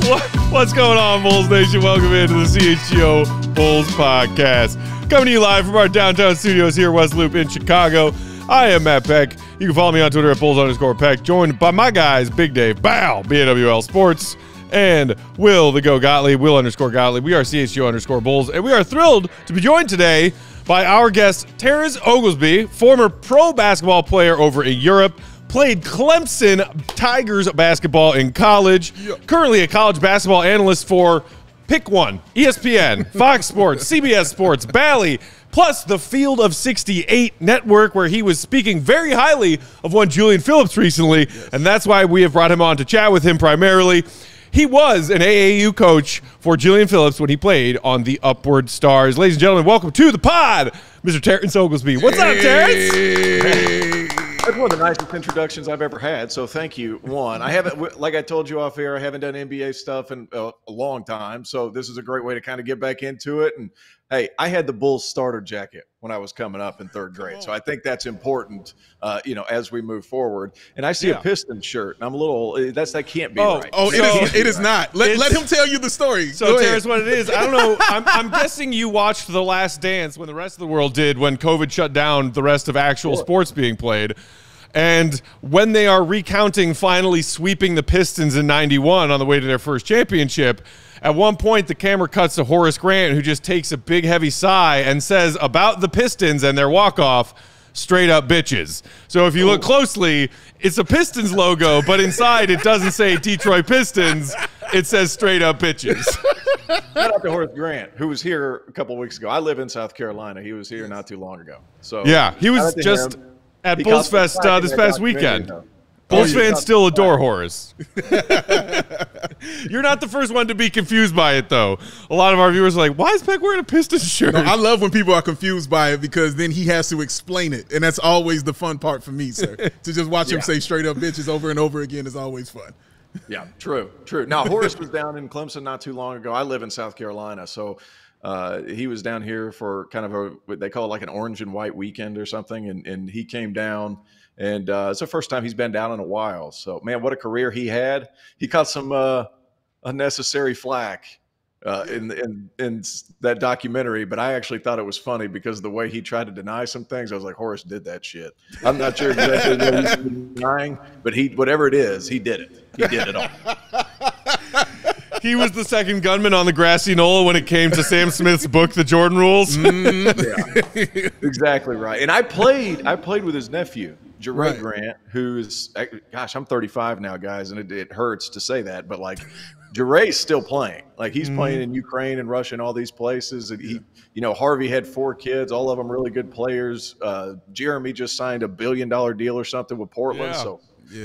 What's going on, Bulls Nation? Welcome into the CHGO Bulls Podcast. Coming to you live from our downtown studios here, West Loop in Chicago. I am Matt Peck. You can follow me on Twitter at Bulls_Peck. Joined by my guys, Big Dave, Bow, BNWL Sports, and Will, the Go Gottlieb, Will_Gottlieb. We are CHGO_Bulls, and we are thrilled to be joined today by our guest, Terrence Oglesby, former pro basketball player over in Europe, played Clemson Tigers basketball in college, currently a college basketball analyst for Pick One, ESPN, Fox Sports, CBS Sports, Bally, plus the Field of 68 network, where he was speaking very highly of one Julian Phillips recently, and that's why we have brought him on to chat with him primarily. He was an AAU coach for Julian Phillips when he played on the Upward Stars. Ladies and gentlemen, welcome to the pod, Mr. Terrence Oglesby. What's up, Terrence? Hey. That's one of the nicest introductions I've ever had, so thank you. One, I haven't, like I told you off air, I haven't done NBA stuff in a long time, so this is a great way to kind of get back into it. And hey, I had the Bulls starter jacket when I was coming up in third grade, so I think that's important, as we move forward. And I see a Pistons shirt, and I'm a little, that can't be right. Oh, it is not. Let him tell you the story. So here's what it is. I don't know. I'm guessing you watched The Last Dance when the rest of the world did, when COVID shut down the rest of actual sports being played. And when they are recounting finally sweeping the Pistons in '91 on the way to their first championship, at one point the camera cuts to Horace Grant, who just takes a big heavy sigh and says about the Pistons and their walk-off, "Straight up bitches." So if you look closely, it's a Pistons logo, but inside it doesn't say Detroit Pistons. It says "Straight up bitches." Shout out to Horace Grant, who was here a couple of weeks ago. I live in South Carolina. He was here not too long ago. So yeah, he was just at Bulls Fest this past weekend. Bulls fans still adore Horace. You're not the first one to be confused by it, though. A lot of our viewers are like, why is Peck wearing a Pistons shirt? No, I love when people are confused by it, because then he has to explain it. And that's always the fun part for me, sir. To just watch him say straight up bitches over and over again is always fun. Yeah, true. Now, Horace was down in Clemson not too long ago. I live in South Carolina, so he was down here for kind of what they call like an orange and white weekend or something, and he came down, and it's the first time he's been down in a while. So, man, what a career he had. He caught some unnecessary flack in that documentary, but I actually thought it was funny because of the way he tried to deny some things. I was like, Horace did that shit. I'm not sure exactly what he's denying, but whatever it is, he did it. He did it all. He was the second gunman on the grassy knoll when it came to Sam Smith's book, The Jordan Rules. Yeah, exactly right. And I played with his nephew, Jerry Grant, who is, gosh, I'm 35 now, guys, and it hurts to say that, but like, Jerry's still playing. Like, he's playing in Ukraine and Russia and all these places. And he, Harvey had 4 kids, all of them really good players. Jeremy just signed $1 billion deal or something with Portland. So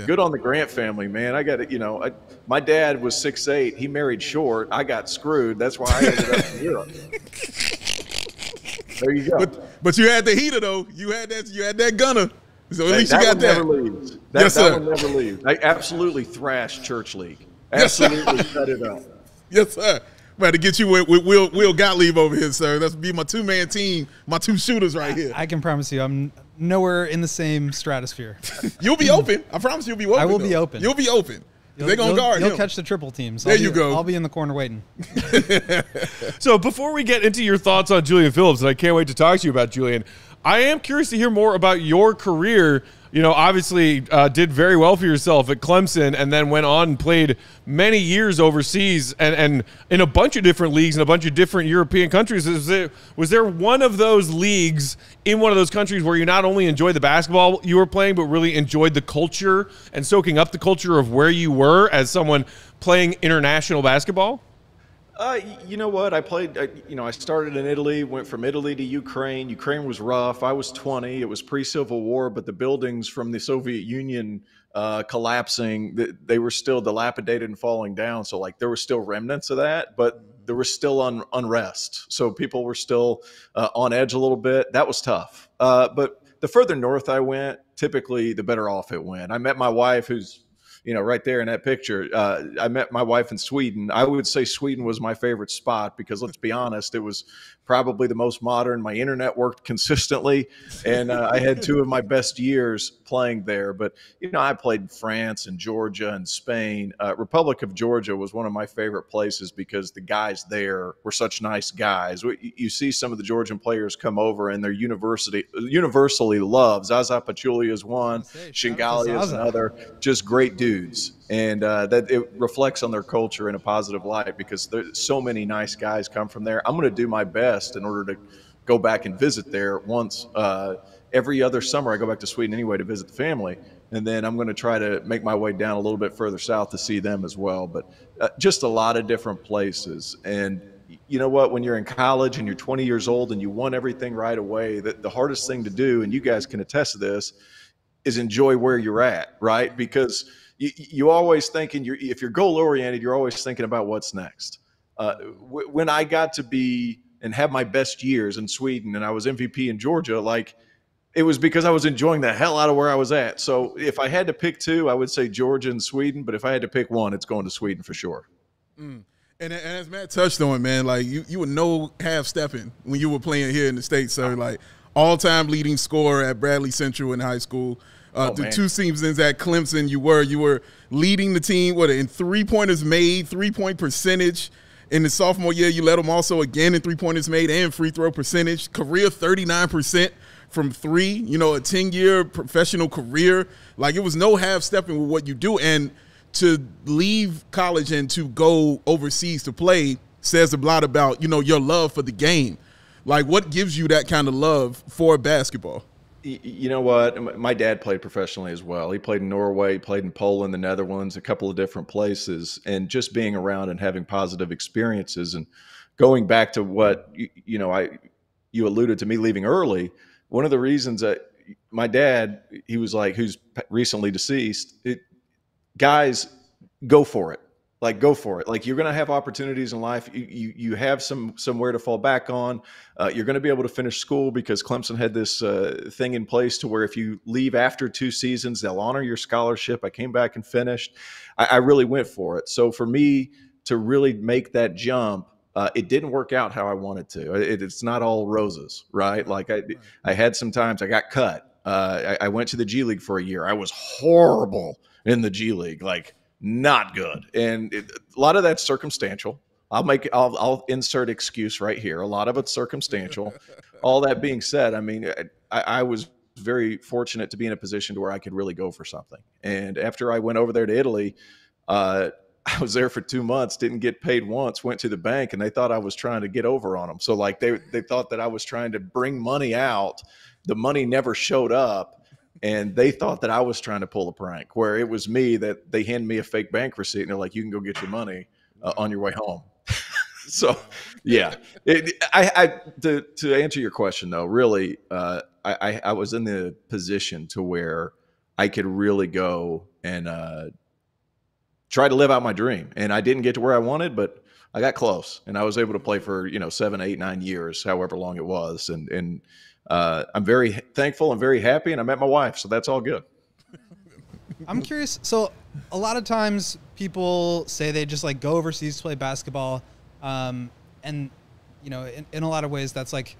good on the Grant family, man. I got it. My dad was 6'8". He married short. I got screwed. That's why I ended up in Europe. There you go. But you had the heater, though. You had that gunner. So at least you got that. Never leaves. Yes, sir. That will never leave. I absolutely thrashed Church League. Absolutely cut it up. Yes, sir. About to get you with Will Gottlieb over here, sir. That's be my 2-man team, my 2 shooters right here. I can promise you, I'm nowhere in the same stratosphere. You'll be open. I promise you'll be open. I will be open. You'll be open. They're going to guard him. You'll catch the triple teams. There you go. I'll be in the corner waiting. So before we get into your thoughts on Julian Phillips, and I can't wait to talk to you about Julian, I am curious to hear more about your career. Obviously did very well for yourself at Clemson, and then went on and played many years overseas and in a bunch of different leagues in a bunch of different European countries. Was there one of those leagues in one of those countries where you not only enjoyed the basketball you were playing, but really enjoyed the culture and soaking up the culture of where you were as someone playing international basketball? You know what? I played, I started in Italy, went from Italy to Ukraine. Ukraine was rough. I was 20. It was pre-Civil War, but the buildings from the Soviet Union collapsing, they were still dilapidated and falling down. So, like, there were still remnants of that, but there was still unrest. So people were still on edge a little bit. That was tough. But the further north I went, typically the better off it went. I met my wife, who's right there in that picture. I met my wife in Sweden. I would say Sweden was my favorite spot because, let's be honest, it was probably the most modern. My internet worked consistently, and I had 2 of my best years playing there. But, I played in France and Georgia and Spain. Republic of Georgia was one of my favorite places because the guys there were such nice guys. You see some of the Georgian players come over and they're universally loved. Zaza Pachulia is one, Shingali is another, just great dudes. And that it reflects on their culture in a positive light because there's so many nice guys come from there. I'm going to do my best in order to go back and visit there once every other summer. I go back to Sweden anyway to visit the family, and then I'm going to try to make my way down a little bit further south to see them as well. But just a lot of different places. And you know what? When you're in college and you're 20 years old and you want everything right away, the hardest thing to do, and you guys can attest to this, is enjoy where you're at, right? Because you always thinking if you're goal oriented, you're always thinking about what's next. When I got to be and have my best years in Sweden and I was MVP in Georgia, like it was because I was enjoying the hell out of where I was at. So if I had to pick two, I would say Georgia and Sweden. But if I had to pick one, it's going to Sweden for sure. And as Matt touched on, man, like you were no half-stepping when you were playing here in the States, sir. Like all-time leading scorer at Bradley Central in high school. The 2 seasons at Clemson, you were leading the team in three-pointers made, 3-point percentage. In the sophomore year, you led them also again in three-pointers made and free throw percentage. Career 39% from three, a 10-year professional career. Like, it was no half-stepping with what you do. And to leave college and to go overseas to play says a lot about, your love for the game. Like, what gives you that kind of love for basketball? You know what? My dad played professionally as well. He played in Norway, he played in Poland, the Netherlands, a couple of different places. And just being around and having positive experiences and going back to what, you alluded to me leaving early. One of the reasons that my dad, he was like, who's recently deceased, guys, go for it. Like, go for it. Like, you're going to have opportunities in life. You have somewhere to fall back on. You're going to be able to finish school because Clemson had this thing in place to where if you leave after 2 seasons, they'll honor your scholarship. I came back and finished. I really went for it. So for me to really make that jump, it didn't work out how I wanted to. It's not all roses, right? Like I had some times I got cut. I went to the G League for a year. I was horrible in the G League. Like, not good. And a lot of that's circumstantial. I'll insert excuse right here. A lot of it's circumstantial. All that being said, I mean, I was very fortunate to be in a position to where I could really go for something. And after I went over there to Italy, I was there for 2 months, didn't get paid once, went to the bank, and they thought I was trying to get over on them. So like they thought that I was trying to bring money out. The money never showed up. And they thought that I was trying to pull a prank, where it was me that they hand me a fake bank receipt and they're like, you can go get your money on your way home. So, yeah. To answer your question, though, really, I was in the position to where I could really go and try to live out my dream. And I didn't get to where I wanted, but I got close. And I was able to play for, 7, 8, 9 years, however long it was. And I'm very thankful and very happy, and I met my wife, so that's all good. I'm curious. So a lot of times people say they just like go overseas to play basketball. And, in a lot of ways that's like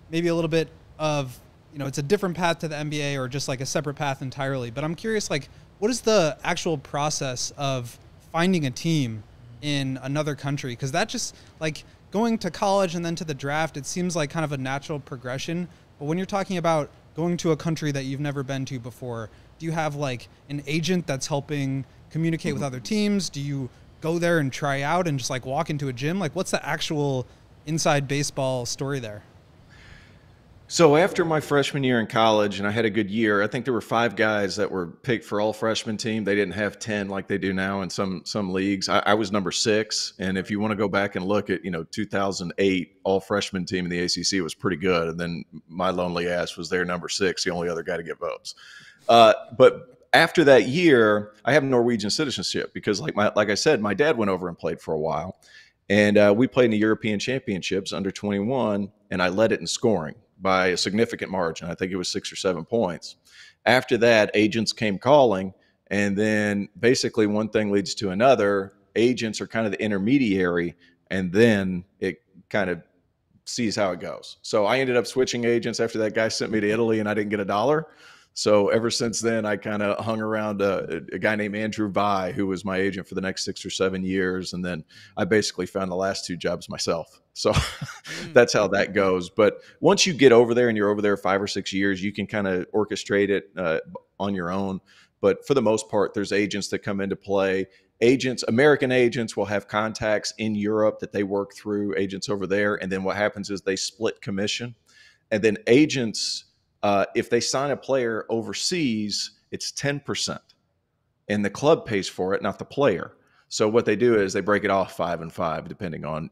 maybe a little bit of, it's a different path to the NBA or just like a separate path entirely. But I'm curious, like, what is the actual process of finding a team in another country? Because that just like going to college and then to the draft, it seems like kind of a natural progression. But when you're talking about going to a country that you've never been to before, do you have like an agent that's helping communicate with other teams? Do you go there and try out and just like walk into a gym? Like, what's the actual inside baseball story there? So after my freshman year in college, and I had a good year, I think there were 5 guys that were picked for all freshman team. They didn't have 10 like they do now in some leagues. I was number 6. And if you want to go back and look at, 2008 all freshman team in the ACC, it was pretty good. And then my lonely ass was there number 6, the only other guy to get votes. But after that year, I have Norwegian citizenship because like I said, my dad went over and played for a while. And we played in the European Championships under 21, and I led it in scoring by a significant margin. I think it was 6 or 7 points. After that, agents came calling, and then basically one thing leads to another. Agents are kind of the intermediary, and then it kind of sees how it goes. So I ended up switching agents after that guy sent me to Italy, and I didn't get $1. So ever since then, I kind of hung around a guy named Andrew Vai, who was my agent for the next 6 or 7 years. And then I basically found the last 2 jobs myself. So that's how that goes. But once you get over there and you're over there 5 or 6 years, you can kind of orchestrate it on your own. But for the most part, there's agents that come into play. American agents will have contacts in Europe that they work through, agents over there. And then what happens is they split commission. And then agents, if they sign a player overseas, it's 10%. And the club pays for it, not the player. So what they do is they break it off 5 and 5, depending on,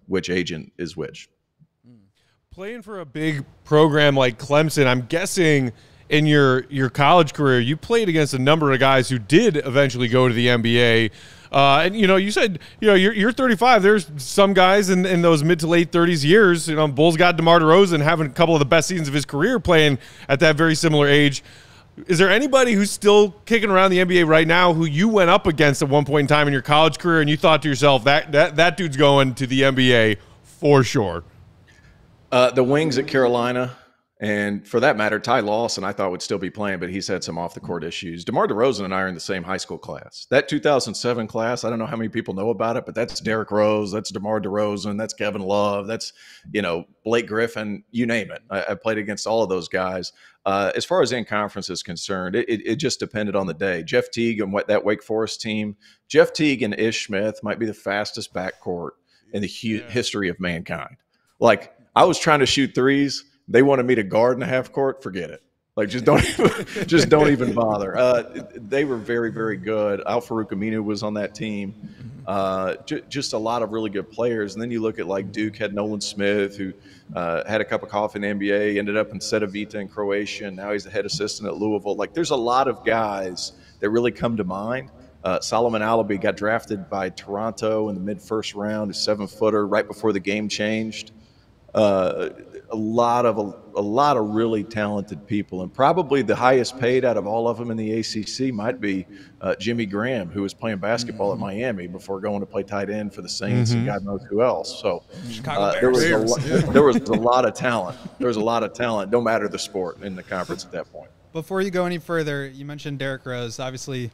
which agent is which. Playing for a big program like Clemson, I'm guessing in your college career, you played against a number of guys who did eventually go to the NBA. And, you said, you're 35. There's some guys in those mid to late 30s years. Bulls got DeMar DeRozan having a couple of the best seasons of his career playing at that very similar age. Is there anybody who's still kicking around the NBA right now who you went up against at one point in time in your college career and you thought to yourself, that dude's going to the NBA for sure? The wings at Carolina. And for that matter, Ty Lawson, I thought would still be playing, but he's had some off-the-court issues. DeMar DeRozan and I are in the same high school class. That 2007 class, I don't know how many people know about it, but that's Derrick Rose, that's DeMar DeRozan, that's Kevin Love, that's, Blake Griffin, you name it. I played against all of those guys. As far as in-conference is concerned, it just depended on the day. Jeff Teague and that Wake Forest team, Jeff Teague and Ish Smith might be the fastest backcourt in the history of mankind. Like, I was trying to shoot threes. They wanted me to guard in the half court. Forget it. Like, just don't even bother. They were very, very good. Al-Farouq Aminu was on that team. Just a lot of really good players. And then you look at like Duke had Nolan Smith, who had a cup of coffee in the NBA, ended up in Cedevita in Croatia, and now he's the head assistant at Louisville. Like, there's a lot of guys that really come to mind. Solomon Alabi got drafted by Toronto in the mid-first round, a 7-footer right before the game changed. A lot of really talented people, and probably the highest paid out of all of them in the ACC might be Jimmy Graham, who was playing basketball at Miami before going to play tight end for the Saints and God knows who else. So there was a lot of talent. There was a lot of talent, no matter the sport, in the conference at that point. Before you go any further, you mentioned Derrick Rose, obviously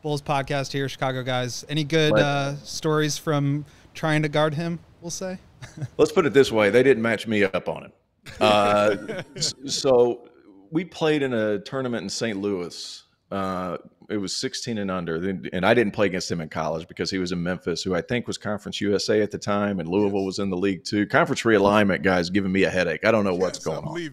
Bulls podcast here, Chicago guys. Any good stories from trying to guard him, we'll say? Let's put it this way. They didn't match me up on him. So we played in a tournament in St. Louis. It was 16 and under. And I didn't play against him in college because he was in Memphis, who I think was Conference USA at the time, and Louisville was in the league too. Conference realignment, guys, giving me a headache. I don't know what's going on.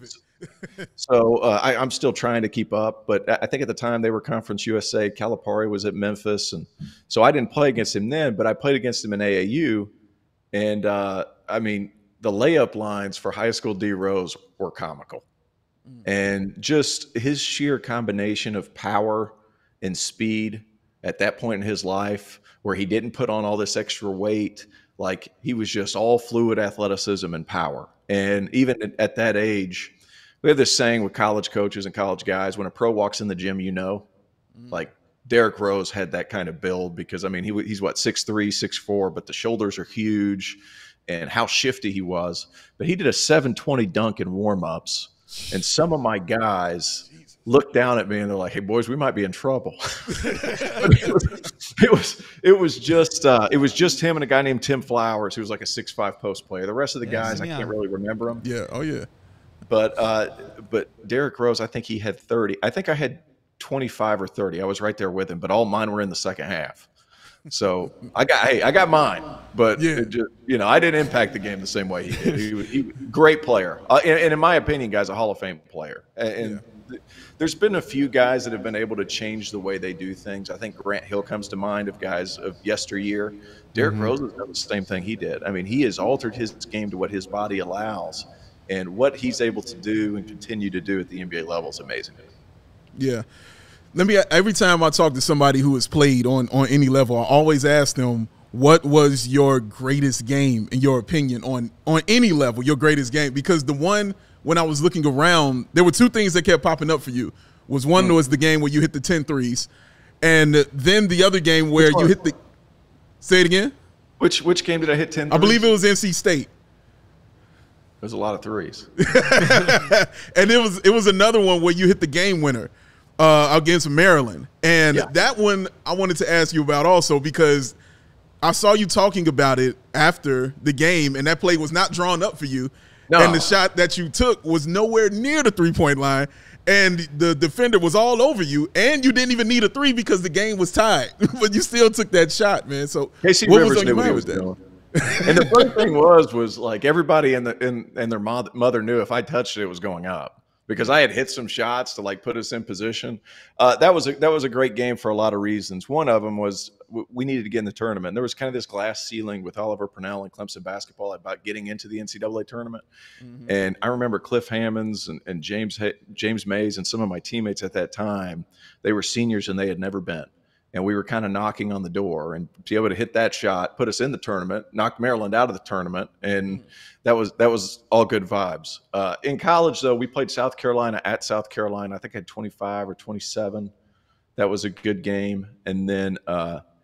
So I'm still trying to keep up. But I think at the time they were Conference USA. Calipari was at Memphis. And so I didn't play against him then, but I played against him in AAU. And, the layup lines for high school D Rose were comical. And just his sheer combination of power and speed at that point in his life, where he didn't put on all this extra weight, like he was just all fluid athleticism and power. And even at that age, we have this saying with college coaches and college guys, when a pro walks in the gym, like Derrick Rose had that kind of build, because he's what, 6'3", 6'4", but the shoulders are huge, and how shifty he was. But he did a 720 dunk in warm-ups, and some of my guys looked down at me and they're like, "Hey boys, we might be in trouble." it was just him and a guy named Tim Flowers, who was like a 6'5" post player. The rest of the guys, I can't really remember them. Yeah, oh yeah. But Derrick Rose, I think he had 30. I think I had 25 or 30. I was right there with him, but all mine were in the second half. So I got mine, but I didn't impact the game the same way he did. He great player, and in my opinion, guys, a Hall of Fame player. And there's been a few guys that have been able to change the way they do things. I think Grant Hill comes to mind of guys of yesteryear. Derrick Rose has done the same thing he did. He has altered his game to what his body allows, and what he's able to do and continue to do at the NBA level is amazing. Yeah. Every time I talk to somebody who has played on any level, I always ask them, what was your greatest game, in your opinion, on any level, your greatest game? Because the one, when I was looking around, there were two things that kept popping up for you. One was the game where you hit the 10 threes, and then the other game where you hit the – say it again? Which game did I hit 10 threes? I believe it was NC State. There's a lot of threes. And it was another one where you hit the game winner against Maryland. And that one I wanted to ask you about also, because I saw you talking about it after the game, and that play was not drawn up for you. No. And the shot that you took was nowhere near the three-point line, and the defender was all over you, and you didn't even need a three because the game was tied. But you still took that shot, man. So Casey what Rivers was on your knew what mind he with was that? doing. And the funny thing was like everybody and their mother knew if I touched it, it was going up, because I had hit some shots to like put us in position. That was a great game for a lot of reasons. One of them was we needed to get in the tournament. There was kind of this glass ceiling with Oliver Purnell and Clemson basketball about getting into the NCAA tournament. Mm-hmm. And I remember Cliff Hammonds and James Mays and some of my teammates at that time, they were seniors and they had never been. And we were kind of knocking on the door, and to be able to hit that shot, put us in the tournament, knocked Maryland out of the tournament. And that was all good vibes. In college, though, we played South Carolina at South Carolina. I think I had 25 or 27. That was a good game. And then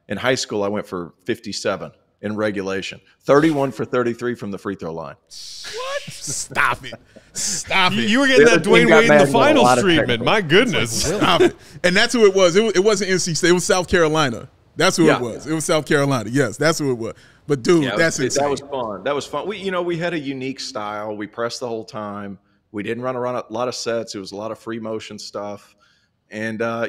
in high school, I went for 57 in regulation, 31 for 33 from the free throw line. What? Stop it. Stop it. You were getting that Dwayne Wade in the finals treatment. My goodness. Stop it. And that's who it was. It wasn't NC State. It was South Carolina. That's who it was. It was South Carolina. Yes, that's who it was. But, dude, that's insane. That was fun. That was fun. We had a unique style. We pressed the whole time. We didn't run around a lot of sets. It was a lot of free motion stuff. And, I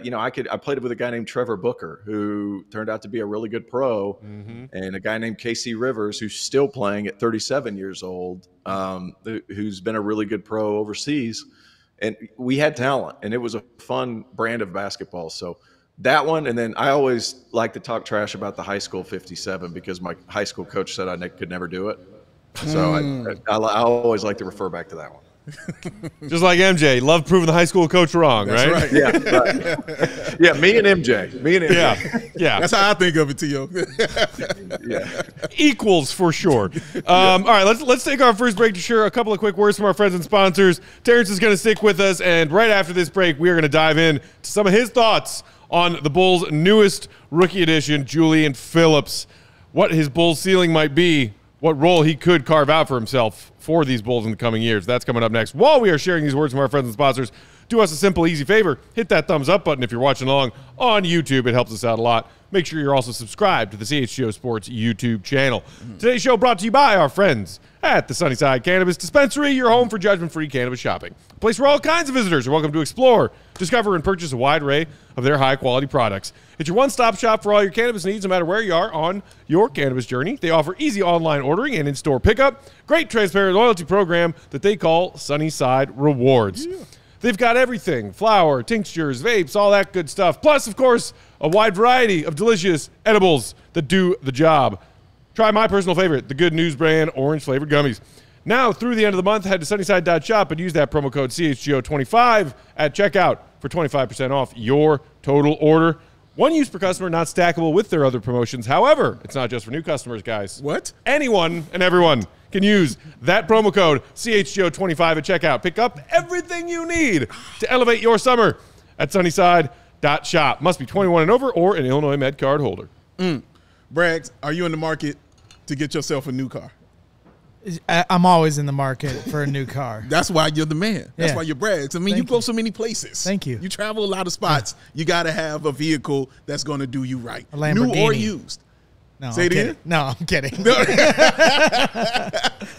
played with a guy named Trevor Booker, who turned out to be a really good pro, and a guy named Casey Rivers, who's still playing at 37 years old, who's been a really good pro overseas. And we had talent, and it was a fun brand of basketball. So that one, and then I always like to talk trash about the high school 57 because my high school coach said I could never do it. So I always like to refer back to that one. Just like MJ, love proving the high school coach wrong, That's right? Yeah, right. Yeah, me and MJ. Yeah. That's how I think of it, T.O. Equals for sure. All right, let's take our first break to share a couple of quick words from our friends and sponsors. Terrence is going to stick with us, and right after this break, we are going to dive in to some of his thoughts on the Bulls' newest rookie addition, Julian Phillips, what his Bulls ceiling might be, what role he could carve out for himself for these Bulls in the coming years. That's coming up next. While we are sharing these words from our friends and sponsors, do us a simple, easy favor. Hit that thumbs up button if you're watching along on YouTube. It helps us out a lot. Make sure you're also subscribed to the CHGO Sports YouTube channel. Today's show brought to you by our friends at the Sunnyside Cannabis Dispensary, your home for judgment-free cannabis shopping. A place where all kinds of visitors are welcome to explore, discover, and purchase a wide array of their high-quality products. It's your one-stop shop for all your cannabis needs, no matter where you are on your cannabis journey. They offer easy online ordering and in-store pickup. Great transparent loyalty program that they call Sunnyside Rewards. Yeah. They've got everything, flower, tinctures, vapes, all that good stuff. Plus, of course, a wide variety of delicious edibles that do the job. Try my personal favorite, the Good News brand orange-flavored gummies. Now, through the end of the month, head to sunnyside.shop and use that promo code CHGO25 at checkout for 25% off your total order. One use per customer, not stackable with their other promotions. However, it's not just for new customers, guys. What? Anyone and everyone can use that promo code CHGO25 at checkout. Pick up everything you need to elevate your summer at sunnyside.shop. Must be 21 and over or an Illinois Med card holder. Braggs, are you in the market to get yourself a new car? I'm always in the market for a new car. That's why you're the man. That's why you're Braggs. I mean, you go so many places. Thank you. You travel a lot of spots. You got to have a vehicle that's going to do you right. A Lamborghini. New or used. No, Say it again? No, I'm kidding. He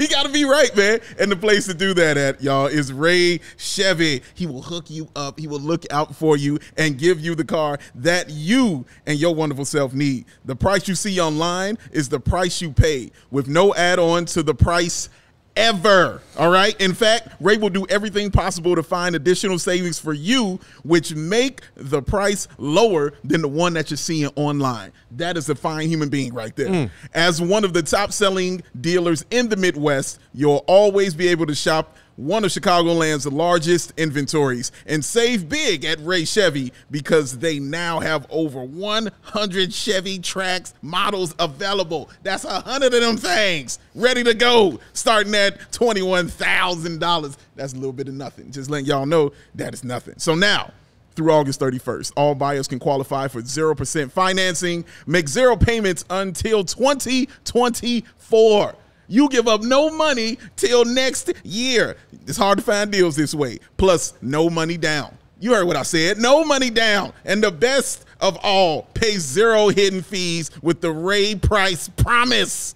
got to be right, man. And the place to do that at, y'all, is Ray Chevy. He will hook you up. He will look out for you and give you the car that you and your wonderful self need. The price you see online is the price you pay with no add-on to the price ever. All right. In fact, Ray will do everything possible to find additional savings for you, which make the price lower than the one that you're seeing online. That is a fine human being right there. As one of the top selling dealers in the Midwest, you'll always be able to shop one of Chicagoland's largest inventories and save big at Ray Chevy because they now have over 100 Chevy Trax models available. That's 100 of them things ready to go, starting at $21,000. That's a little bit of nothing. Just letting y'all know that is nothing. So now, through August 31st, all buyers can qualify for 0% financing, make 0 payments until 2024. You give up no money till next year. It's hard to find deals this way. Plus, no money down. You heard what I said. No money down. And the best of all, pay 0 hidden fees with the Ray Price Promise.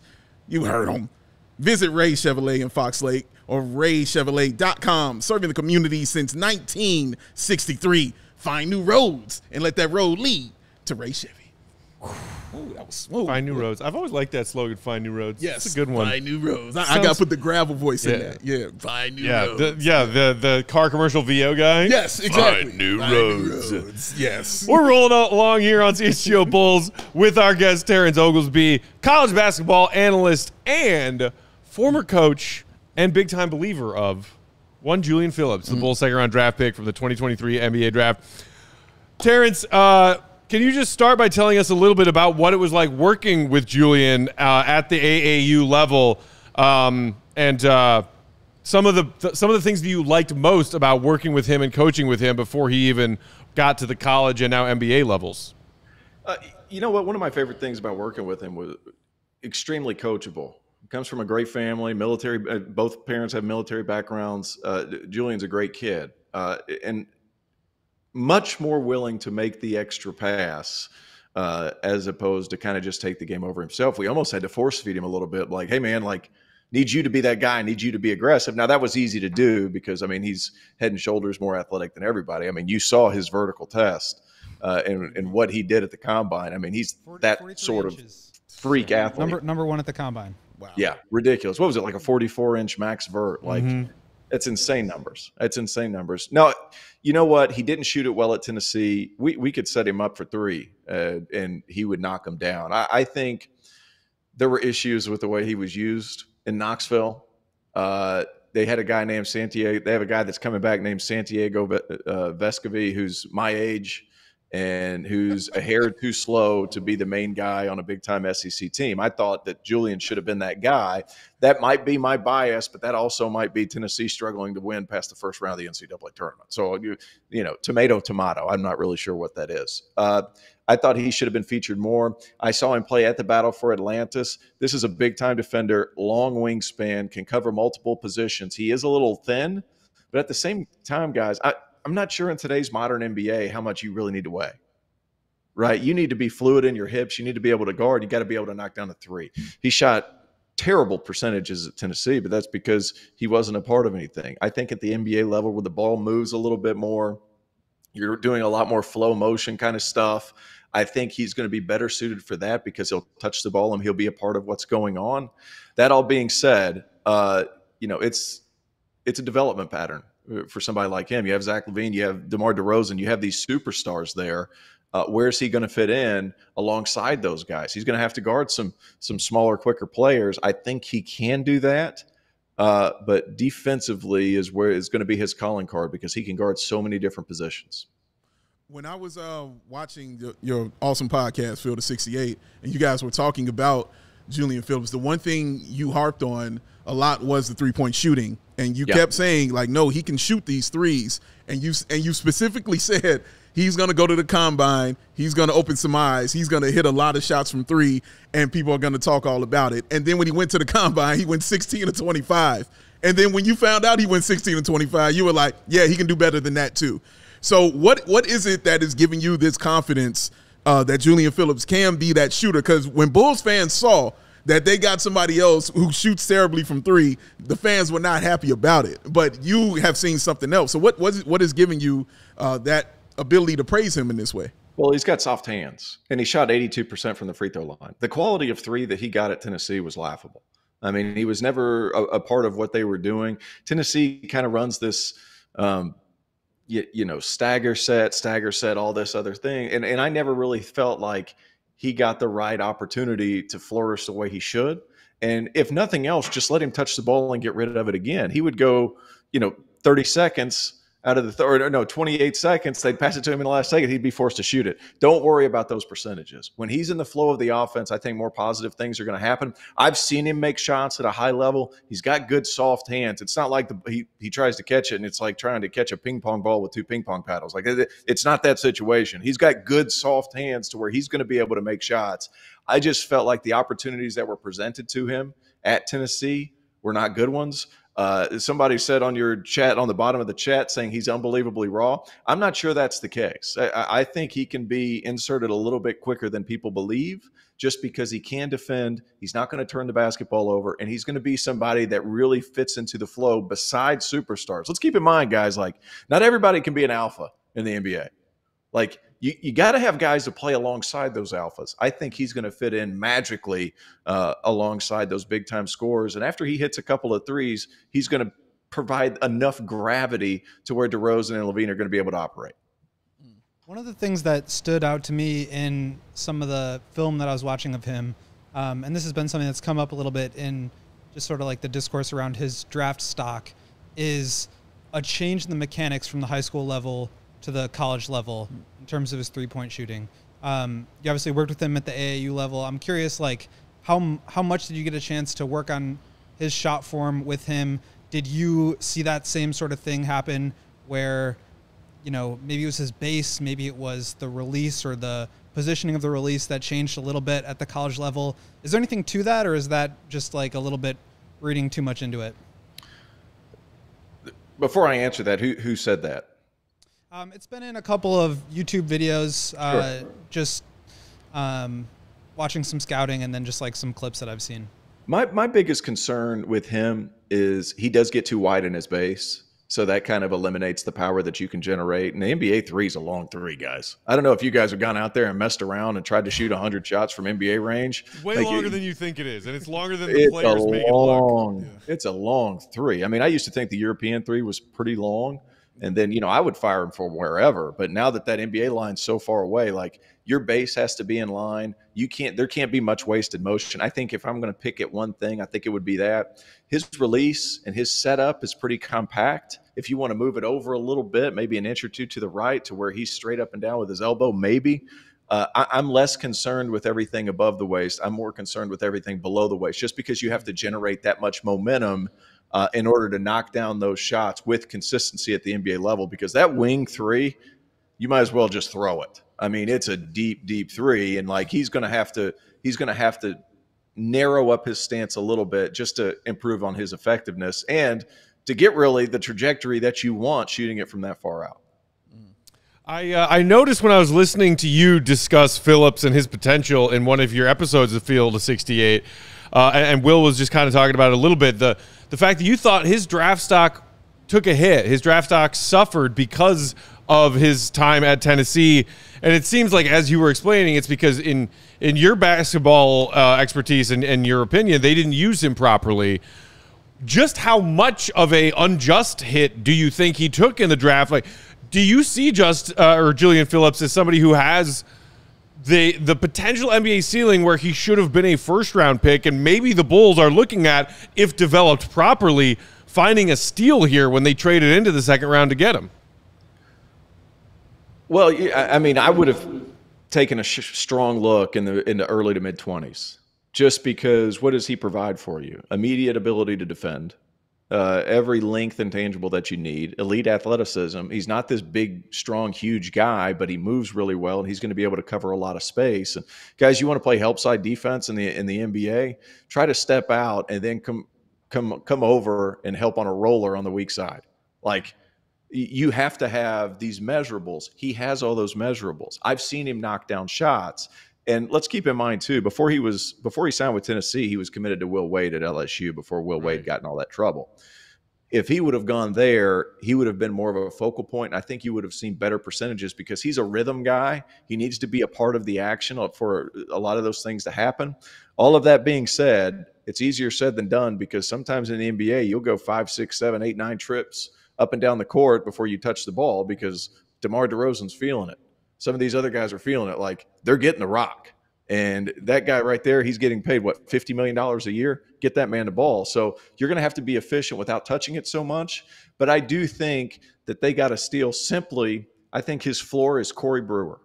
You heard them. Visit Ray Chevrolet in Fox Lake or raychevrolet.com. Serving the community since 1963. Find new roads and let that road lead to Ray Chevy. Ooh, that was smooth. Find new roads. I've always liked that slogan, find new roads. Yes. It's a good one. Find new roads. I got to put the gravel voice in there. Yeah. Find new roads. The car commercial VO guy. Yes, exactly. Find new roads. Yes. We're rolling along here on CHGO Bulls with our guest, Terrence Oglesby, college basketball analyst and former coach and big-time believer of one Julian Phillips, the Bulls' second-round draft pick from the 2023 NBA draft. Terrence, can you just start by telling us a little bit about what it was like working with Julian at the AAU level, and some of the things that you liked most about working with him and coaching with him before he even got to the college and now NBA levels? You know what? One of my favorite things about working with him was extremely coachable. He comes from a great family, military. Both parents have military backgrounds. Julian's a great kid, and much more willing to make the extra pass as opposed to kind of just take the game over himself. We almost had to force feed him a little bit, like, hey, man, like, need you to be that guy, need you to be aggressive. Now, that was easy to do because, I mean, he's head and shoulders more athletic than everybody. I mean, you saw his vertical test and what he did at the combine. I mean, he's that sort of freak athlete. Number one at the combine. Wow. Yeah, ridiculous. What was it, like a 44-inch max vert? Like, it's insane numbers. It's insane numbers. Now, you know what? He didn't shoot it well at Tennessee. We could set him up for three, and he would knock them down. I think there were issues with the way he was used in Knoxville. They had a guy named Santiago. They have a guy that's coming back named Santiago Vescovi, who's my age and who's a hair too slow to be the main guy on a big-time SEC team. I thought that Julian should have been that guy. That might be my bias, but that also might be Tennessee struggling to win past the first round of the NCAA tournament. So, you know, tomato. I'm not really sure what that is. I thought he should have been featured more. I saw him play at the Battle for Atlantis. This is a big-time defender, long wingspan, can cover multiple positions. He is a little thin, but at the same time, guys, I'm not sure in today's modern NBA how much you really need to weigh, right? You need to be fluid in your hips. You need to be able to guard. You got to be able to knock down a three. He shot terrible percentages at Tennessee, but that's because he wasn't a part of anything. I think at the NBA level where the ball moves a little bit more, you're doing a lot more flow motion kind of stuff. I think he's going to be better suited for that because he'll touch the ball and he'll be a part of what's going on. That all being said, it's a development pattern for somebody like him. You have Zach LaVine, you have DeMar DeRozan, you have these superstars there. Where's he going to fit in alongside those guys? He's going to have to guard some smaller, quicker players. I think he can do that, but defensively is where it's going to be his calling card because he can guard so many different positions. When I was watching your awesome podcast, Field of 68, and you guys were talking about Julian Phillips, the one thing you harped on a lot was the three-point shooting. And you kept saying, like, no, he can shoot these threes. And you specifically said he's going to go to the combine, he's going to open some eyes, he's going to hit a lot of shots from three, and people are going to talk all about it. And then when he went to the combine, he went 16 of 25. And then when you found out he went 16 of 25, you were like, yeah, he can do better than that too. So what is it that is giving you this confidence that Julian Phillips can be that shooter? Because when Bulls fans saw that they got somebody else who shoots terribly from three, the fans were not happy about it. But you have seen something else. So what is giving you that ability to praise him in this way? Well, he's got soft hands, and he shot 82% from the free throw line. The quality of three that he got at Tennessee was laughable. I mean, he was never a part of what they were doing. Tennessee kind of runs this stagger set, all this other thing. And I never really felt like he got the right opportunity to flourish the way he should. And if nothing else, just let him touch the ball and get rid of it again. He would go, 30 seconds out of the 28 seconds, they'd pass it to him in the last second, he'd be forced to shoot it. Don't worry about those percentages. When he's in the flow of the offense, I think more positive things are going to happen. I've seen him make shots at a high level. He's got good soft hands. It's not like he tries to catch it and it's like trying to catch a ping pong ball with two ping pong paddles. Like, it's not that situation. He's got good soft hands to where he's going to be able to make shots. I just felt like the opportunities that were presented to him at Tennessee were not good ones. Somebody said on your chat, on the bottom of the chat, saying he's unbelievably raw. I'm not sure that's the case. I think he can be inserted a little bit quicker than people believe, just because he can defend. He's not going to turn the basketball over, and he's going to be somebody that really fits into the flow besides superstars. Let's keep in mind, guys, like not everybody can be an alpha in the NBA. Like you got to have guys to play alongside those alphas. I think he's going to fit in magically alongside those big time scorers. And after he hits a couple of threes, he's going to provide enough gravity to where DeRozan and Levine are going to be able to operate. One of the things that stood out to me in some of the film that I was watching of him, and this has been something that's come up a little bit in just sort of like the discourse around his draft stock, is a change in the mechanics from the high school level to the college level in terms of his three-point shooting. You obviously worked with him at the AAU level. I'm curious, like, how much did you get a chance to work on his shot form with him? Did you see that same sort of thing happen where, you know, maybe it was his base, maybe it was the release or the positioning of the release that changed a little bit at the college level? Is there anything to that, or is that just like a little bit reading too much into it? Before I answer that, who said that? It's been in a couple of YouTube videos, Sure. just watching some scouting and then just like some clips that I've seen. My biggest concern with him is he does get too wide in his base. So that kind of eliminates the power that you can generate. And the NBA three is a long three, guys. I don't know if you guys have gone out there and messed around and tried to shoot 100 shots from NBA range. Way like longer than you think it is. And it's longer than the players make it look. It's a long three. I mean, I used to think the European three was pretty long. And then, you know, I would fire him from wherever. But now that NBA line's so far away, like your base has to be in line. There can't be much wasted motion. I think if I'm going to pick at one thing, I think it would be that. His release and his setup is pretty compact. If you want to move it over a little bit, maybe an inch or two to the right to where he's straight up and down with his elbow, maybe. I'm less concerned with everything above the waist. I'm more concerned with everything below the waist, just because you have to generate that much momentum in order to knock down those shots with consistency at the NBA level, because that wing three, you might as well just throw it. I mean, it's a deep, deep three. And like, he's going to have to narrow up his stance a little bit just to improve on his effectiveness and to get really the trajectory that you want shooting it from that far out. I noticed when I was listening to you discuss Phillips and his potential in one of your episodes of Field of 68, and Will was just kind of talking about it a little bit, the fact that you thought his draft stock took a hit. His draft stock suffered because of his time at Tennessee. And it seems like, as you were explaining, it's because in your basketball expertise and your opinion, they didn't use him properly. Just how much of a unjust hit do you think he took in the draft? Like, do you see Julian Phillips as somebody who has the potential NBA ceiling where he should have been a first-round pick, and maybe the Bulls are looking at, if developed properly, finding a steal here when they traded into the second round to get him? Well, I mean, I would have taken a strong look in the early to mid-20s, just because what does he provide for you? Immediate ability to defend, every length and tangible that you need, elite athleticism. He's not this big, strong, huge guy, but he moves really well, and he's going to be able to cover a lot of space. And guys, you want to play help side defense in the NBA? Try to step out and then come over and help on a roller on the weak side. Like, you have to have these measurables. He has all those measurables. I've seen him knock down shots. And let's keep in mind too, before he signed with Tennessee, he was committed to Will Wade at LSU before Will Wade got in all that trouble. If he would have gone there, he would have been more of a focal point. And I think you would have seen better percentages, because he's a rhythm guy. He needs to be a part of the action for a lot of those things to happen. All of that being said, it's easier said than done, because sometimes in the NBA, you'll go 5, 6, 7, 8, 9 trips up and down the court before you touch the ball, because DeMar DeRozan's feeling it. Some of these other guys are feeling it, like they're getting the rock. And that guy right there, he's getting paid, what, $50 million a year? Get that man the ball. So you're going to have to be efficient without touching it so much. But I do think that they got to steal simply. I think his floor is Corey Brewer.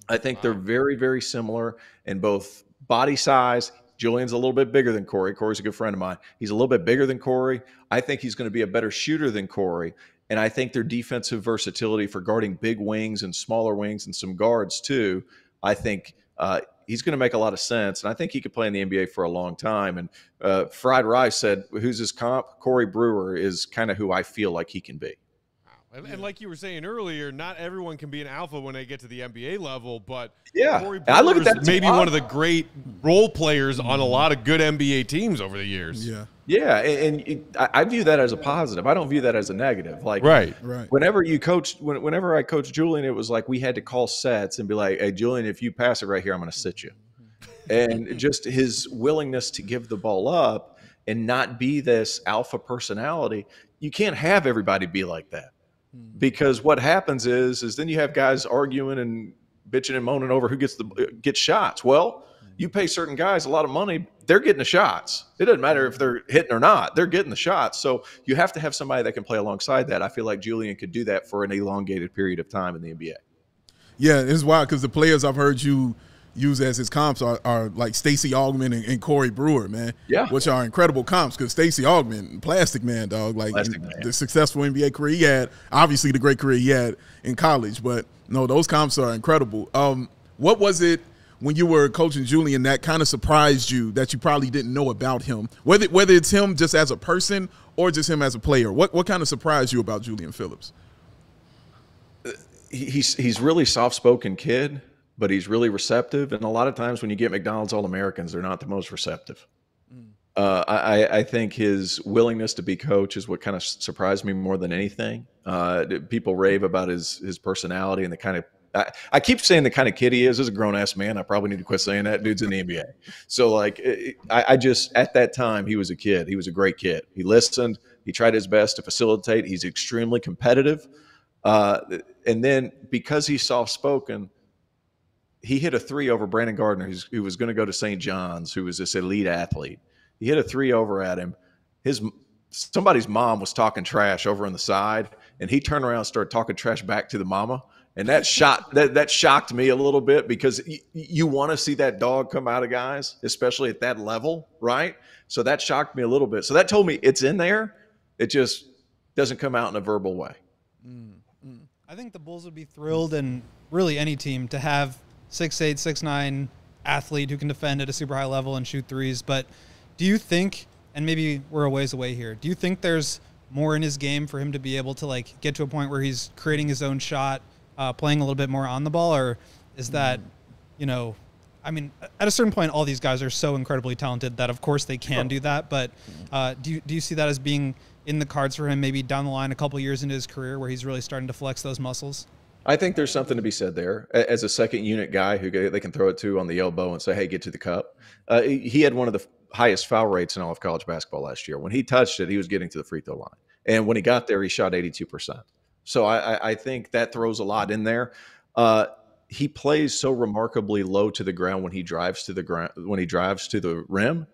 I think they're very, very similar in both body size. Julian's a little bit bigger than Corey. Corey's a good friend of mine. He's a little bit bigger than Corey. I think he's going to be a better shooter than Corey. And I think their defensive versatility for guarding big wings and smaller wings and some guards too, I think he's going to make a lot of sense. And I think he could play in the NBA for a long time. And Fried Rice said, who's his comp? Corey Brewer is kind of who I feel like he can be. And like you were saying earlier, not everyone can be an alpha when they get to the NBA level, but yeah, Corey I look at that maybe one of the great role players on a lot of good NBA teams over the years. Yeah, and I view that as a positive. I don't view that as a negative. Like, right. Whenever you coach, whenever I coached Julian, it was like we had to call sets and be like, "Hey, Julian, if you pass it right here, I'm going to sit you." And just his willingness to give the ball up and not be this alpha personality. You can't have everybody be like that. Because what happens is then you have guys arguing and bitching and moaning over who gets shots. Well, you pay certain guys a lot of money, they're getting the shots. It doesn't matter if they're hitting or not, they're getting the shots. So you have to have somebody that can play alongside that. I feel like Julian could do that for an elongated period of time in the NBA. Yeah, it's wild because the players I've heard you use as his comps are like Stacey Augmon and Corey Brewer, man. Yeah. Which are incredible comps because Stacey Augmon, plastic man, dog. Like the successful NBA career he had, obviously the great career he had in college. But no, those comps are incredible. What was it when you were coaching Julian that kind of surprised you that you probably didn't know about him? Whether it's him just as a person or just him as a player. What kind of surprised you about Julian Phillips? He's really soft-spoken kid, but he's really receptive. And a lot of times when you get McDonald's All-Americans, they're not the most receptive. I think his willingness to be coach is what kind of surprised me more than anything. People rave about his personality and the kind of I keep saying the kind of kid he is. As a grown-ass man, I probably need to quit saying that. Dude's in the NBA. So, like, I just, at that time, he was a kid. He was a great kid. He listened. He tried his best to facilitate. He's extremely competitive. And then because he's soft-spoken, he hit a 3 over Brandon Gardner, who was going to go to St. John's, who was this elite athlete. He hit a 3 over at him. Somebody's mom was talking trash over on the side, and he turned around and started talking trash back to the mama. And that shocked me a little bit because you want to see that dog come out of guys, especially at that level, right? So that shocked me a little bit. So that told me it's in there. It just doesn't come out in a verbal way. I think the Bulls would be thrilled, and really any team, to have 6'8", 6'9" athlete who can defend at a super high level and shoot threes. But do you think, and maybe we're a ways away here, do you think there's more in his game for him to be able to like get to a point where he's creating his own shot, playing a little bit more on the ball? Or is that, I mean, at a certain point, all these guys are so incredibly talented that of course they can do that. But do you see that as being in the cards for him maybe down the line a couple years into his career where he's really starting to flex those muscles? I think there's something to be said there. As a second unit guy who they can throw it to on the elbow and say, hey, get to the cup. He had one of the highest foul rates in all of college basketball last year. When he touched it, he was getting to the free throw line. And when he got there, he shot 82%. So I think that throws a lot in there. He plays so remarkably low to the ground when he drives to the rim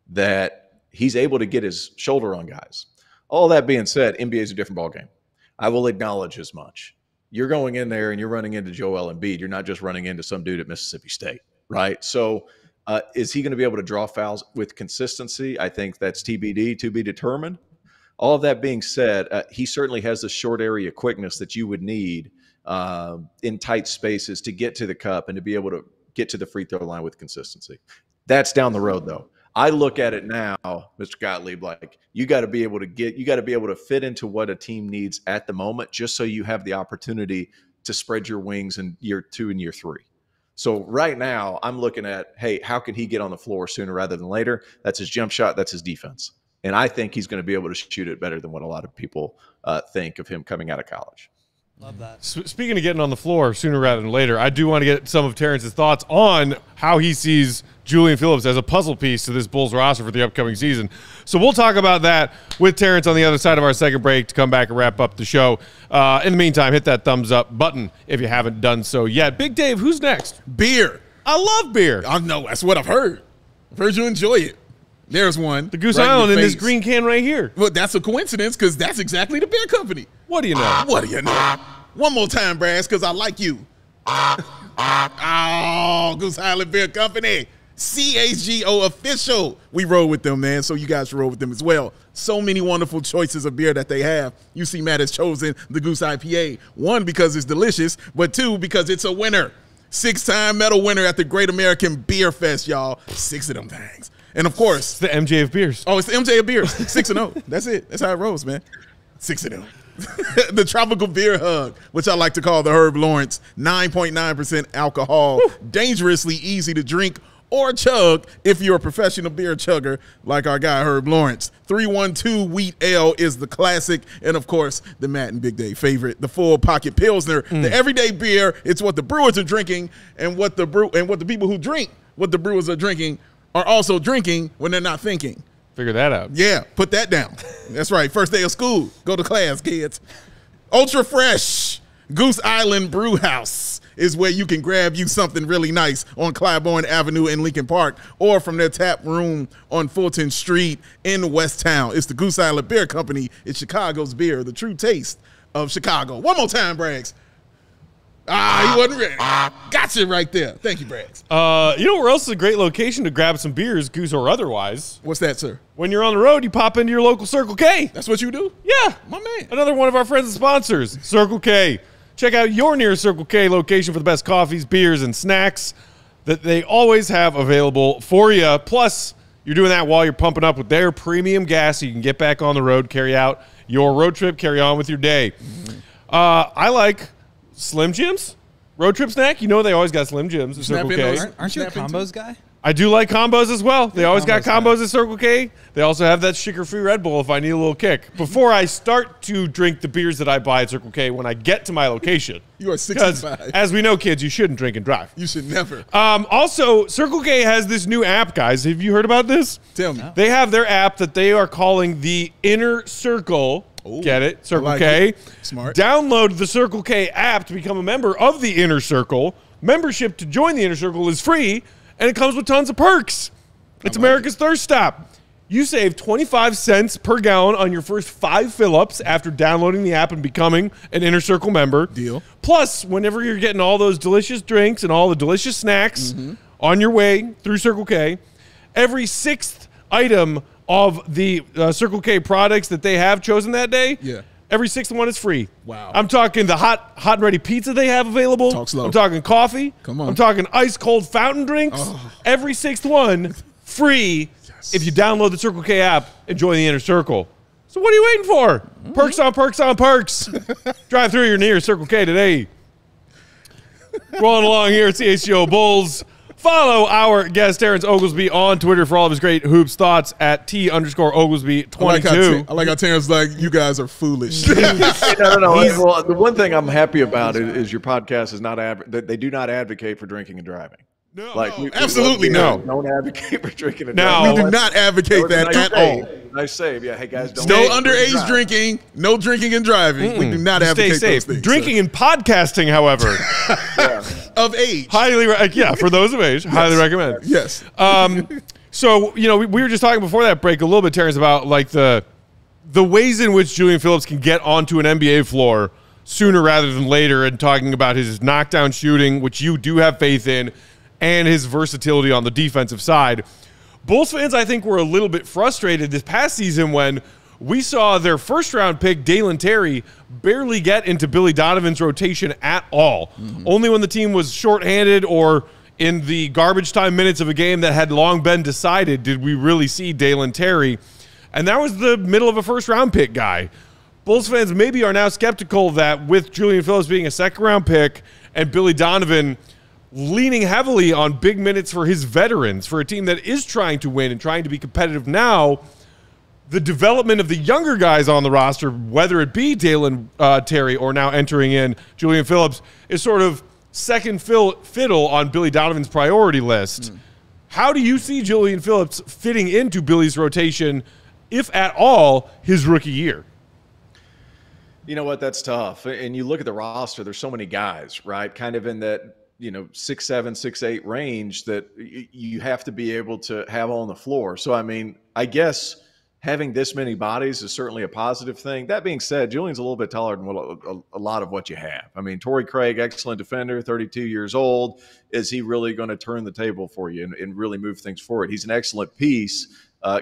that he's able to get his shoulder on guys. All that being said, NBA is a different ballgame. I will acknowledge as much. You're going in there and you're running into Joel Embiid. You're not just running into some dude at Mississippi State, right? So is he going to be able to draw fouls with consistency? I think that's TBD, to be determined. All of that being said, he certainly has the short area quickness that you would need in tight spaces to get to the cup and to be able to get to the free throw line with consistency. That's down the road, though. I look at it now, Mr. Gottlieb, like you got to be able to fit into what a team needs at the moment, just so you have the opportunity to spread your wings in year 2 and year 3. So right now I'm looking at, hey, how can he get on the floor sooner rather than later? That's his jump shot. That's his defense. And I think he's going to be able to shoot it better than what a lot of people think of him coming out of college. Love that. Speaking of getting on the floor sooner rather than later, I do want to get some of Terrence's thoughts on how he sees Julian Phillips as a puzzle piece to this Bulls roster for the upcoming season. So we'll talk about that with Terrence on the other side of our second break to come back and wrap up the show. In the meantime, hit that thumbs up button if you haven't done so yet. Big Dave, who's next? Beer. I love beer. I know. That's what I've heard. I've heard you enjoy it. There's one. The Goose Island in this green can right here. Well, that's a coincidence because that's exactly the beer company. What do you know? What do you know? One more time, Brass, because I like you. Oh, Goose Island Beer Company. CHGO official. We roll with them, man, so you guys should roll with them as well. So many wonderful choices of beer that they have. You see Matt has chosen the Goose IPA. 1, because it's delicious, but 2, because it's a winner. 6-time medal winner at the Great American Beer Fest, y'all. 6 of them things. And, of course. It's the MJ of beers. Oh, it's the MJ of beers. 6-0. That's it. That's how it rolls, man. 6 of them. The Tropical Beer Hug, which I like to call the Herb Lawrence. 9.9% alcohol. Woo. Dangerously easy to drink or chug if you're a professional beer chugger like our guy Herb Lawrence. 312 Wheat Ale is the classic, and of course the Matt and Big Day favorite, the Full Pocket Pilsner, the everyday beer. It's what the brewers are drinking, and what the people who drink what the brewers are drinking are also drinking when they're not thinking. Figure that out. Yeah, put that down. That's right. First day of school. Go to class, kids. Ultra Fresh Goose Island Brew House is where you can grab you something really nice on Claiborne Avenue in Lincoln Park, or from their tap room on Fulton Street in West Town. It's the Goose Island Beer Company. It's Chicago's beer, the true taste of Chicago. One more time, Braggs. He wasn't ready. Gotcha right there. Thank you, Braggs. You know where else is a great location to grab some beers, Goose or otherwise? What's that, sir? When you're on the road, you pop into your local Circle K. That's what you do? Yeah. My man. Another one of our friends and sponsors, Circle K. Check out your nearest Circle K location for the best coffees, beers, and snacks that they always have available for you. Plus, you're doing that while you're pumping up with their premium gas so you can get back on the road, carry out your road trip, carry on with your day. I like Slim Jims. Road trip snack. You know they always got Slim Jims at Circle K. Aren't you a combos guy? I do like combos as well. They always got combos at Circle K. They also have that sugar-free Red Bull if I need a little kick. Before I start to drink the beers that I buy at Circle K when I get to my location. You are 65. As we know, kids, you shouldn't drink and drive. You should never. Also, Circle K has this new app, guys. Have you heard about this? Tell me. They have their app that they are calling the Inner Circle. Ooh, get it? Circle K. Smart. Download the Circle K app to become a member of the Inner Circle. Membership to join the Inner Circle is free, and it comes with tons of perks. It's America's Thirst Stop. You save 25 cents per gallon on your first 5 fill-ups after downloading the app and becoming an Inner Circle member. Deal. Plus, whenever you're getting all those delicious drinks and all the delicious snacks on your way through Circle K, every 6th item of the Circle K products that they have chosen that day, every 6th one is free. Wow. I'm talking the hot and ready pizza they have available. Talk slow. I'm talking coffee. Come on. I'm talking ice cold fountain drinks. Every 6th one free if you download the Circle K app and join the Inner Circle. So what are you waiting for? Perks on perks on perks. Drive through your nearest Circle K today. Rolling along here at CHGO Bulls. Follow our guest, Terrence Oglesby, on Twitter for all of his great hoops thoughts at @T_Oglesby22. I like how Terrence like, you guys are foolish. No. Well, the one thing I'm happy about is your podcast is not they do not advocate for drinking and driving. No, absolutely no. Don't advocate for drinking and No. driving. We do not advocate that at all. Nice save. Yeah, hey guys, don't No underage drinking, no drinking and driving. We do not advocate Stay safe. those things. Drinking and podcasting, however, of age. For those of age, highly recommend. Yes. So, you know, we were just talking before that break a little bit, Terrence, about like the ways in which Julian Phillips can get onto an NBA floor sooner rather than later, and talking about his knockdown shooting, which you do have faith in, and his versatility on the defensive side. Bulls fans, I think, were a little bit frustrated this past season when we saw their first-round pick, Dalen Terry, barely get into Billy Donovan's rotation at all. Only when the team was shorthanded or in the garbage time minutes of a game that had long been decided did we really see Dalen Terry. And that was the middle of a first-round pick guy. Bulls fans maybe are now skeptical that with Julian Phillips being a second-round pick and Billy Donovan leaning heavily on big minutes for his veterans, for a team that is trying to win and trying to be competitive now, the development of the younger guys on the roster, whether it be Dalen Terry or now entering in Julian Phillips, is sort of second fiddle on Billy Donovan's priority list. How do you see Julian Phillips fitting into Billy's rotation, if at all, his rookie year? You know what? That's tough. And you look at the roster, there's so many guys, right? Kind of in that, 6'7", 6'8" range that you have to be able to have on the floor. So, I mean, I guess having this many bodies is certainly a positive thing. That being said, Julian's a little bit taller than a lot of what you have. I mean, Torrey Craig, excellent defender, 32 years old. Is he really going to turn the table for you and really move things forward? He's an excellent piece.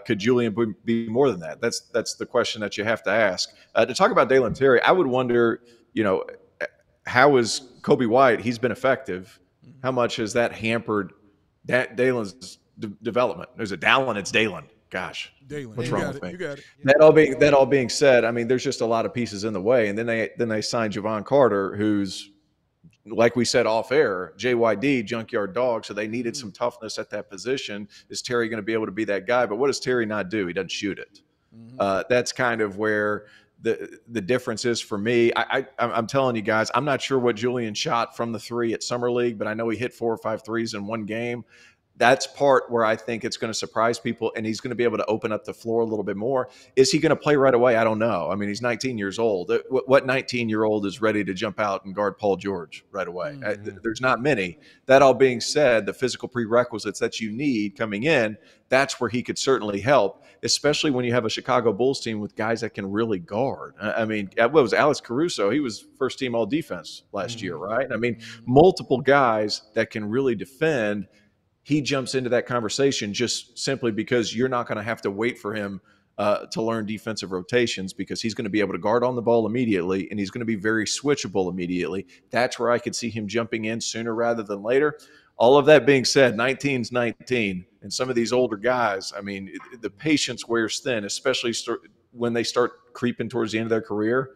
Could Julian be more than that? That's the question that you have to ask. To talk about Dalen Terry, I would wonder, how is Kobe White? He's been effective. How much has that hampered Dalen's development? Is it Dallin? It's Dalen. Gosh, Dalen, what's wrong with me? You got it. That all being said, I mean, there's just a lot of pieces in the way, and then they signed Javon Carter, who's, like we said off air, JYD, junkyard dog. So they needed some toughness at that position. Is Terry going to be able to be that guy? But what does Terry not do? He doesn't shoot it. That's kind of where the difference is for me. I'm telling you guys, I'm not sure what Julian shot from the three at Summer League, but I know he hit 4 or 5 threes in one game. That's part where I think it's going to surprise people, and he's going to be able to open up the floor a little bit more. Is he going to play right away? I don't know. I mean, he's 19 years old. What 19-year-old is ready to jump out and guard Paul George right away? There's not many. That all being said, the physical prerequisites that you need coming in, that's where he could certainly help, especially when you have a Chicago Bulls team with guys that can really guard. I mean, what was Alex Caruso? He was first team all defense last year, right? I mean, multiple guys that can really defend. He jumps into that conversation just simply because you're not going to have to wait for him to learn defensive rotations, because he's going to be able to guard on the ball immediately, and he's going to be very switchable immediately. That's where I could see him jumping in sooner rather than later. All of that being said, 19's 19, and some of these older guys, I mean, the patience wears thin, especially when they start creeping towards the end of their career.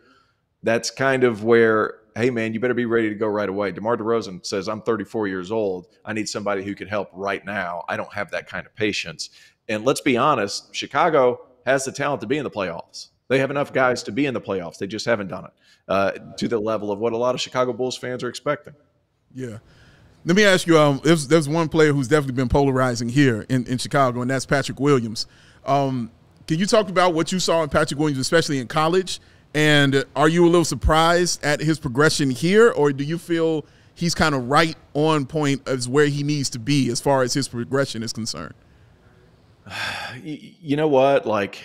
That's kind of where, hey, man, you better be ready to go right away. DeMar DeRozan says, I'm 34 years old. I need somebody who can help right now. I don't have that kind of patience. And let's be honest, Chicago has the talent to be in the playoffs. They have enough guys to be in the playoffs. They just haven't done it to the level of what a lot of Chicago Bulls fans are expecting. Yeah. Let me ask you, there's one player who's definitely been polarizing here in Chicago, and that's Patrick Williams. Can you talk about what you saw in Patrick Williams, especially in college? And are you a little surprised at his progression here, or do you feel he's kind of right on point as where he needs to be as far as his progression is concerned? You know what? Like,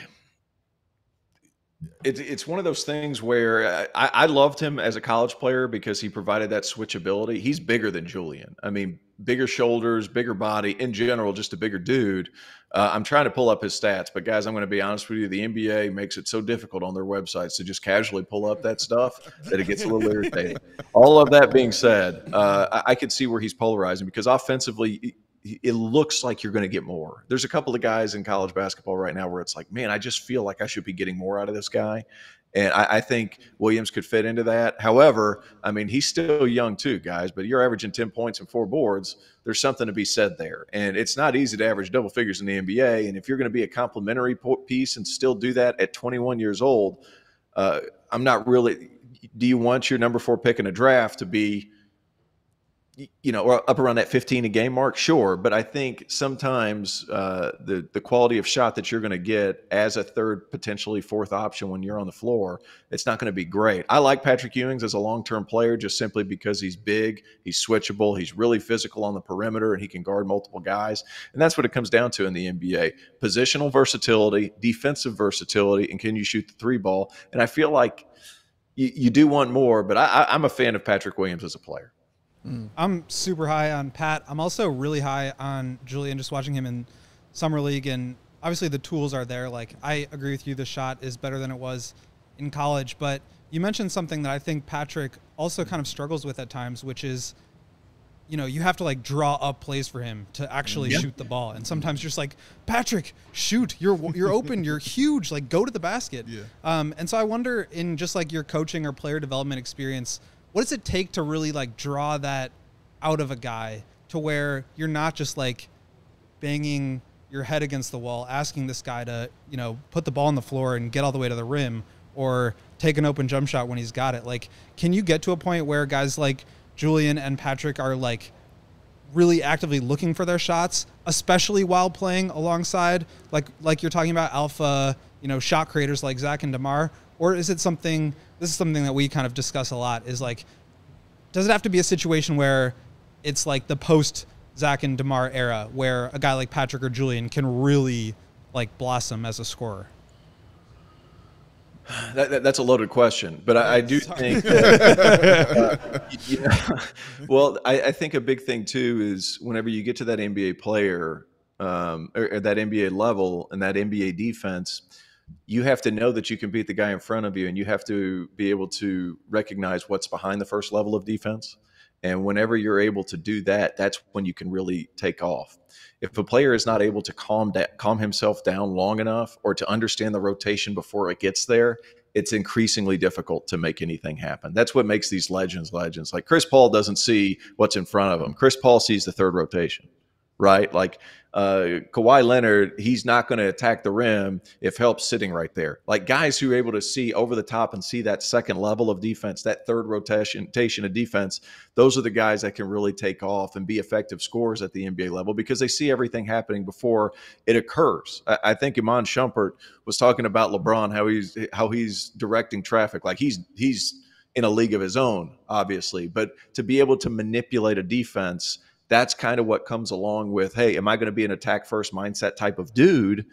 it's one of those things where I loved him as a college player because he provided that switchability. He's bigger than Julian. I mean, bigger shoulders, bigger body, in general, just a bigger dude. I'm trying to pull up his stats, but guys, I'm going to be honest with you. The NBA makes it so difficult on their websites to just casually pull up that stuff that it gets a little irritating. All of that being said, I could see where he's polarizing, because offensively, it looks like you're going to get more. There's a couple of guys in college basketball right now where it's like, man, I just feel like I should be getting more out of this guy. And I think Williams could fit into that. However, I mean, he's still young too, guys, but you're averaging 10 points and 4 boards. There's something to be said there. And it's not easy to average double figures in the NBA. And if you're going to be a complementary piece and still do that at 21 years old, I'm not really – do you want your number 4 pick in a draft to be – or up around that 15 a game mark? Sure. But I think sometimes the quality of shot that you're going to get as a third, potentially fourth option when you're on the floor, it's not going to be great. I like Patrick Ewing as a long-term player just simply because he's big, he's switchable, he's really physical on the perimeter, and he can guard multiple guys. And that's what it comes down to in the NBA. Positional versatility, defensive versatility, and can you shoot the 3 ball? And I feel like you do want more, but I'm a fan of Patrick Williams as a player. I'm super high on Pat. I'm also really high on Julian, just watching him in Summer League. And obviously the tools are there. Like, I agree with you, the shot is better than it was in college. But you mentioned something that I think Patrick also kind of struggles with at times, which is, you have to like draw up plays for him to actually shoot the ball. And sometimes you're just like, Patrick, shoot, you're open, you're huge, like go to the basket. Yeah. And so I wonder, in just like your coaching or player development experience, what does it take to really like draw that out of a guy to where you're not just like banging your head against the wall, asking this guy to, put the ball on the floor and get all the way to the rim, or take an open jump shot when he's got it? Like, can you get to a point where guys like Julian and Patrick are like really actively looking for their shots, especially while playing alongside like you're talking about alpha, shot creators like Zach and DeMar? Or is it something, this is something that we kind of discuss a lot, is like, does it have to be a situation where it's like the post Zach and DeMar era where a guy like Patrick or Julian can really like blossom as a scorer? That's a loaded question, but I do think that, well, I think a big thing too is whenever you get to that NBA player or that NBA level and that NBA defense, you have to know that you can beat the guy in front of you, and you have to be able to recognize what's behind the first level of defense. And whenever you're able to do that, that's when you can really take off. If a player is not able to calm himself down long enough or to understand the rotation before it gets there, it's increasingly difficult to make anything happen. That's what makes these legends. Like Chris Paul doesn't see what's in front of him. Chris Paul sees the third rotation, right? Like Kawhi Leonard, he's not going to attack the rim if help's sitting right there. Like guys who are able to see over the top and see that second level of defense, that third rotation of defense, those are the guys that can really take off and be effective scorers at the NBA level because they see everything happening before it occurs. I think Iman Shumpert was talking about LeBron, how he's directing traffic. Like he's in a league of his own, obviously, but to be able to manipulate a defense, that's kind of what comes along with, hey, am I going to be an attack first mindset type of dude?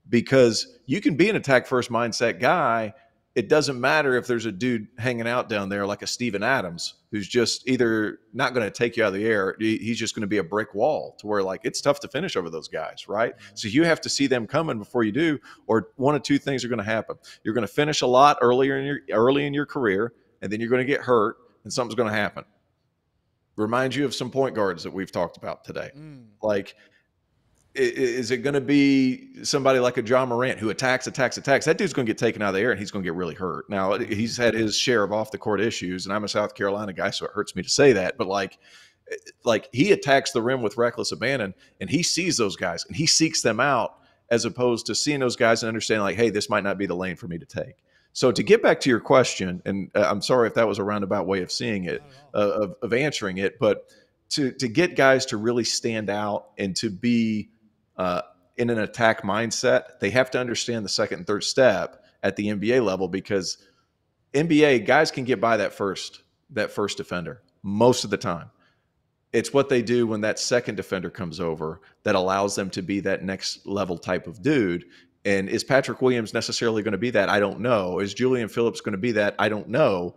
Because you can be an attack first mindset guy. It doesn't matter if there's a dude hanging out down there like a Steven Adams, who's just either not going to take you out of the air. He's just going to be a brick wall to where like it's tough to finish over those guys, right? So you have to see them coming before you do, or one of two things are going to happen. You're going to finish a lot early in your career, and then you're going to get hurt, and something's going to happen. Remind you of some point guards that we've talked about today. Like, is it going to be somebody like a John Morant who attacks? That dude's going to get taken out of the air and he's going to get really hurt. Now, he's had his share of off the court issues, and I'm a South Carolina guy, so it hurts me to say that. But like he attacks the rim with reckless abandon, and he sees those guys and he seeks them out, as opposed to seeing those guys and understanding like, hey, this might not be the lane for me to take. So to get back to your question, and I'm sorry if that was a roundabout way of seeing it, of answering it, but to get guys to really stand out and to be in an attack mindset, they have to understand the second and third step at the NBA level, because NBA guys can get by that first defender most of the time. It's what they do when that second defender comes over that allows them to be that next level type of dude. And is Patrick Williams necessarily going to be that? I don't know. Is Julian Phillips going to be that? I don't know.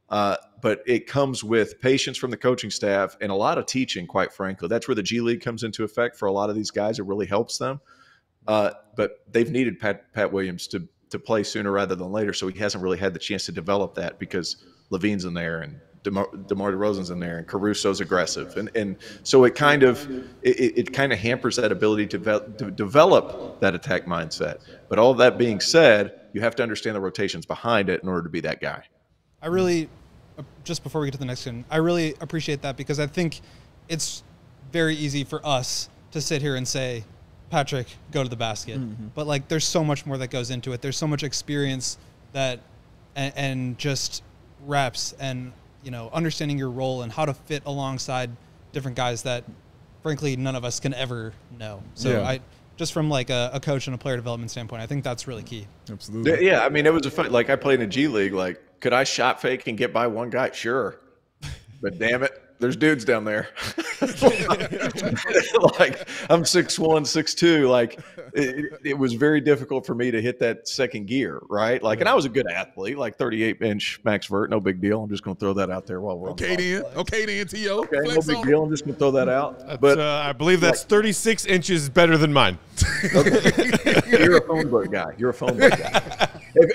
But it comes with patience from the coaching staff and a lot of teaching, quite frankly. That's where the G League comes into effect for a lot of these guys. It really helps them. But they've needed Pat Williams to play sooner rather than later, so he hasn't really had the chance to develop that because Levine's in there and DeMar DeRozan's in there and Caruso's aggressive. And so it kind of hampers that ability to develop that attack mindset. But all of that being said, you have to understand the rotations behind it in order to be that guy. I really, just before we get to the next one, I really appreciate that, because I think it's very easy for us to sit here and say, Patrick, go to the basket. Mm-hmm. But like, there's so much more that goes into it. There's so much experience that, and just reps and, you know, understanding your role and how to fit alongside different guys that frankly none of us can ever know. So yeah. Just from like a coach and a player development standpoint, I think that's really key. Absolutely. Yeah. I mean, it was a fun, like I played in a G League. Like, could I shot fake and get by one guy? Sure. But damn it, there's dudes down there. Like, I'm 6'1", 6'2". Like, it was very difficult for me to hit that second gear, right? Like, and I was a good athlete, like 38-inch max vert, no big deal. I'm just going to throw that out there while we're Okay, then, T.O. Okay, no big deal. I'm just going to throw that out. But I believe that's 36 inches better than mine. Okay. You're a phone book guy.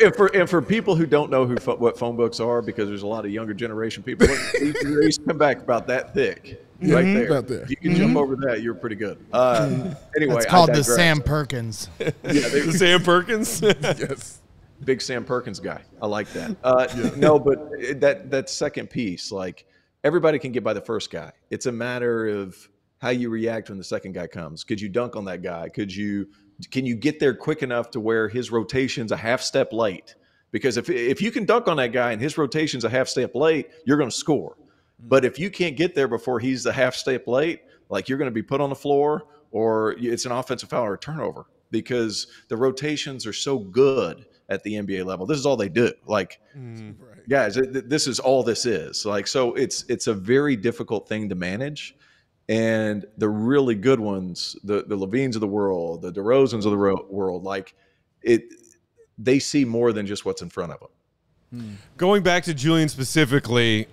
And for people who don't know what phone books are, because there's a lot of younger generation people, they used to come back about that thick, right there. About that. If you can jump over that, you're pretty good. Anyway, it's called the Sam Perkins. The Sam Perkins. Yes. Big Sam Perkins guy. I like that. No, but that second piece, like, everybody can get by the first guy. It's a matter of how you react when the second guy comes. Could you dunk on that guy? Can you get there quick enough to where his rotation's a half step late? Because if you can dunk on that guy and his rotation's a half step late, you're going to score. But if you can't get there before he's a half step late, like, you're going to be put on the floor, or it's an offensive foul or a turnover, because the rotations are so good at the NBA level. This is all they do. Like, guys, this is all this is. Like, so it's a very difficult thing to manage. And the really good ones, the Levines of the world, the DeRozans of the world, like, they see more than just what's in front of them. Going back to Julian specifically,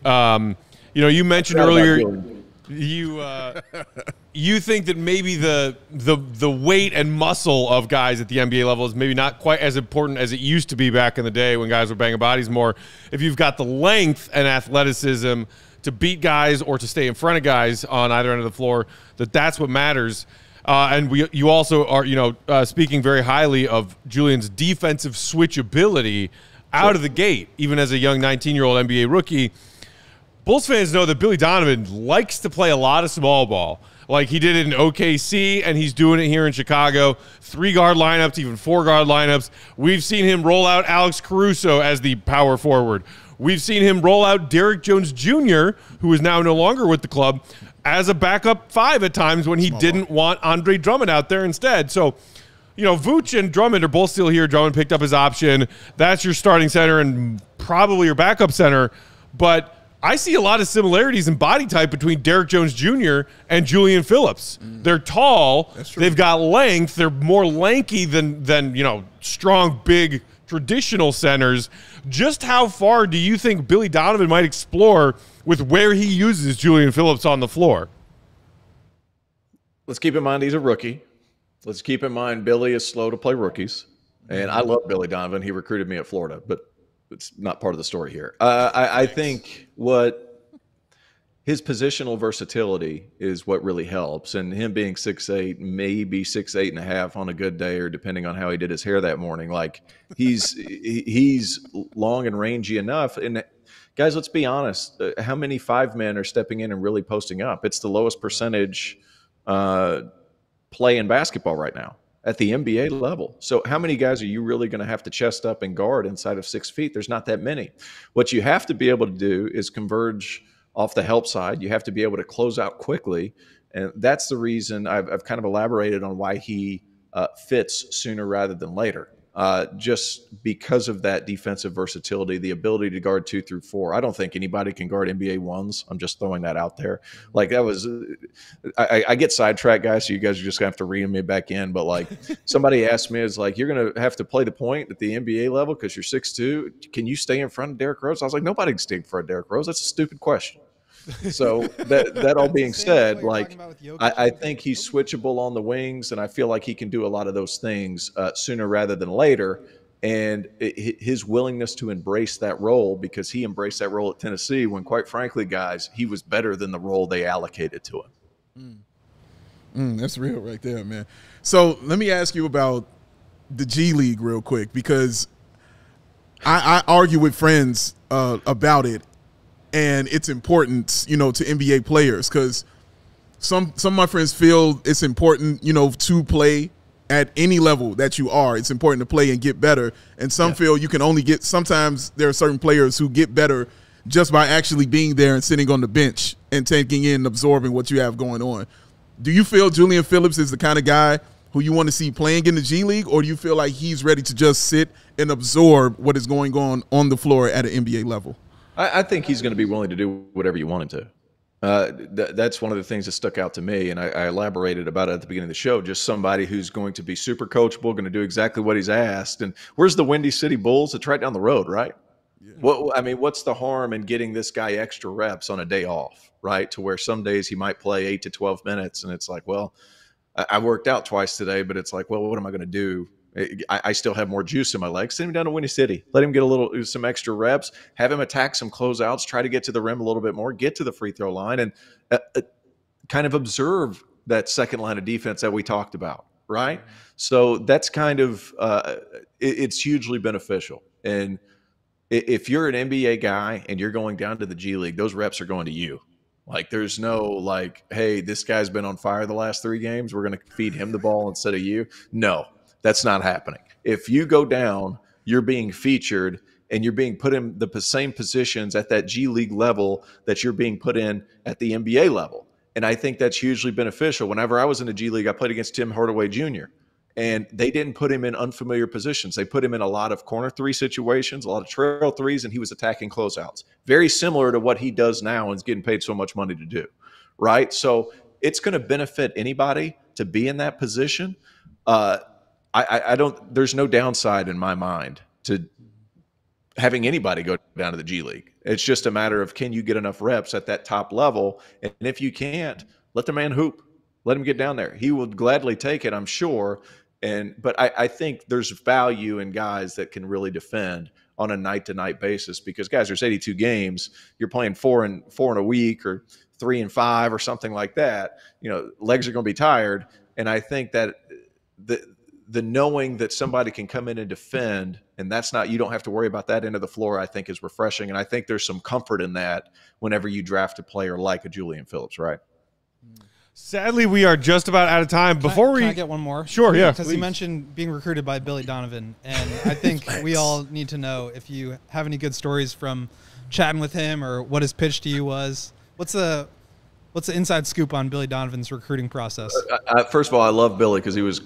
you mentioned earlier you think that maybe the weight and muscle of guys at the NBA level is maybe not quite as important as it used to be back in the day when guys were banging bodies more. If you've got the length and athleticism to beat guys or to stay in front of guys on either end of the floor, that's what matters. And you also are, speaking very highly of Julian's defensive switchability out of the gate, even as a young 19-year-old NBA rookie. Bulls fans know that Billy Donovan likes to play a lot of small ball. Like he did it in OKC, and he's doing it here in Chicago. 3-guard lineups, even 4-guard lineups. We've seen him roll out Alex Caruso as the power forward. We've seen him roll out Derrick Jones Jr., who is now no longer with the club, as a backup 5 at times when he didn't want Andre Drummond out there instead. So, Vooch and Drummond are both still here. Drummond picked up his option. That's your starting center and probably your backup center. But I see a lot of similarities in body type between Derrick Jones Jr. and Julian Phillips. They're tall. They've got length. They're more lanky than strong, big, traditional centers. Just how far do you think Billy Donovan might explore with where he uses Julian Phillips on the floor? Let's keep in mind he's a rookie. Let's keep in mind Billy is slow to play rookies. And I love Billy Donovan. He recruited me at Florida, but it's not part of the story here. I think what his positional versatility is what really helps. And him being 6'8", maybe 6'8.5" on a good day, or depending on how he did his hair that morning, like he's long and rangy enough. And guys, let's be honest. How many 5 men are stepping in and really posting up? It's the lowest percentage play in basketball right now at the NBA level. So how many guys are you really going to have to chest up and guard inside of 6 feet? There's not that many. What you have to be able to do is converge off the help side. You have to be able to close out quickly. And that's the reason I've kind of elaborated on why he fits sooner rather than later. Just because of that defensive versatility, the ability to guard 2 through 4. I don't think anybody can guard NBA 1s. I'm just throwing that out there. Like that was, I get sidetracked, guys, so you guys are just gonna have to reel me back in. But like somebody asked me, it's like, you're gonna have to play the point at the NBA level because you're 6'2". Can you stay in front of Derrick Rose? I was like, nobody can stay in front of Derrick Rose. That's a stupid question. So that all being said, like I think he's switchable on the wings, and I feel like he can do a lot of those things sooner rather than later. And his willingness to embrace that role, because he embraced that role at Tennessee when, quite frankly, guys, he was better than the role they allocated to him. That's real right there, man. So let me ask you about the G League real quick, because I argue with friends about it. And its importance, to NBA players, because some of my friends feel it's important, to play at any level that you are. It's important to play and get better. And some feel you can only get – sometimes there are certain players who get better just by actually being there and sitting on the bench and taking in and absorbing what you have going on. Do you feel Julian Phillips is the kind of guy who you want to see playing in the G League, or do you feel like he's ready to just sit and absorb what is going on the floor at an NBA level? I think he's going to be willing to do whatever you want him to. That's one of the things that stuck out to me, and I elaborated about it at the beginning of the show. Just somebody who's going to be super coachable, going to do exactly what he's asked. And where's the Windy City Bulls? It's right down the road, right? Yeah. What's the harm in getting this guy extra reps on a day off, right? To where some days he might play 8 to 12 minutes, and it's like, well, I worked out twice today, but it's like, well, what am I going to do? I still have more juice in my legs. Send him down to Windy City. Let him get some extra reps. Have him attack some closeouts. Try to get to the rim a little bit more. Get to the free throw line and kind of observe that second line of defense that we talked about, right? So that's kind of it's hugely beneficial. And if you're an NBA guy and you're going down to the G League, those reps are going to you. Like there's no like, hey, this guy's been on fire the last 3 games. We're going to feed him the ball instead of you. No. That's not happening. If you go down, you're being featured and you're being put in the same positions at that G League level that you're being put in at the NBA level. And I think that's hugely beneficial. Whenever I was in the G League, I played against Tim Hardaway Jr., and they didn't put him in unfamiliar positions. They put him in a lot of corner 3 situations, a lot of trail 3s, and he was attacking closeouts. Very similar to what he does now and is getting paid so much money to do, right? So it's going to benefit anybody to be in that position. I don't. There's no downside in my mind to having anybody go down to the G League. It's just a matter of, can you get enough reps at that top level? And if you can't, let the man hoop. Let him get down there. He will gladly take it, I'm sure. But I think there's value in guys that can really defend on a night-to-night basis, because guys, there's 82 games. You're playing four in a week, or 3 and 5 or something like that. Legs are going to be tired. And I think that the knowing that somebody can come in and defend, and you don't have to worry about that end of the floor, I think is refreshing. And I think there's some comfort in that whenever you draft a player like a Julian Phillips, right? Sadly, we are just about out of time. Can I get one more? Sure, yeah. Because you mentioned being recruited by Billy Donovan, and I think we all need to know if you have any good stories from chatting with him, or what his pitch to you was. What's the inside scoop on Billy Donovan's recruiting process? First of all, I love Billy because he was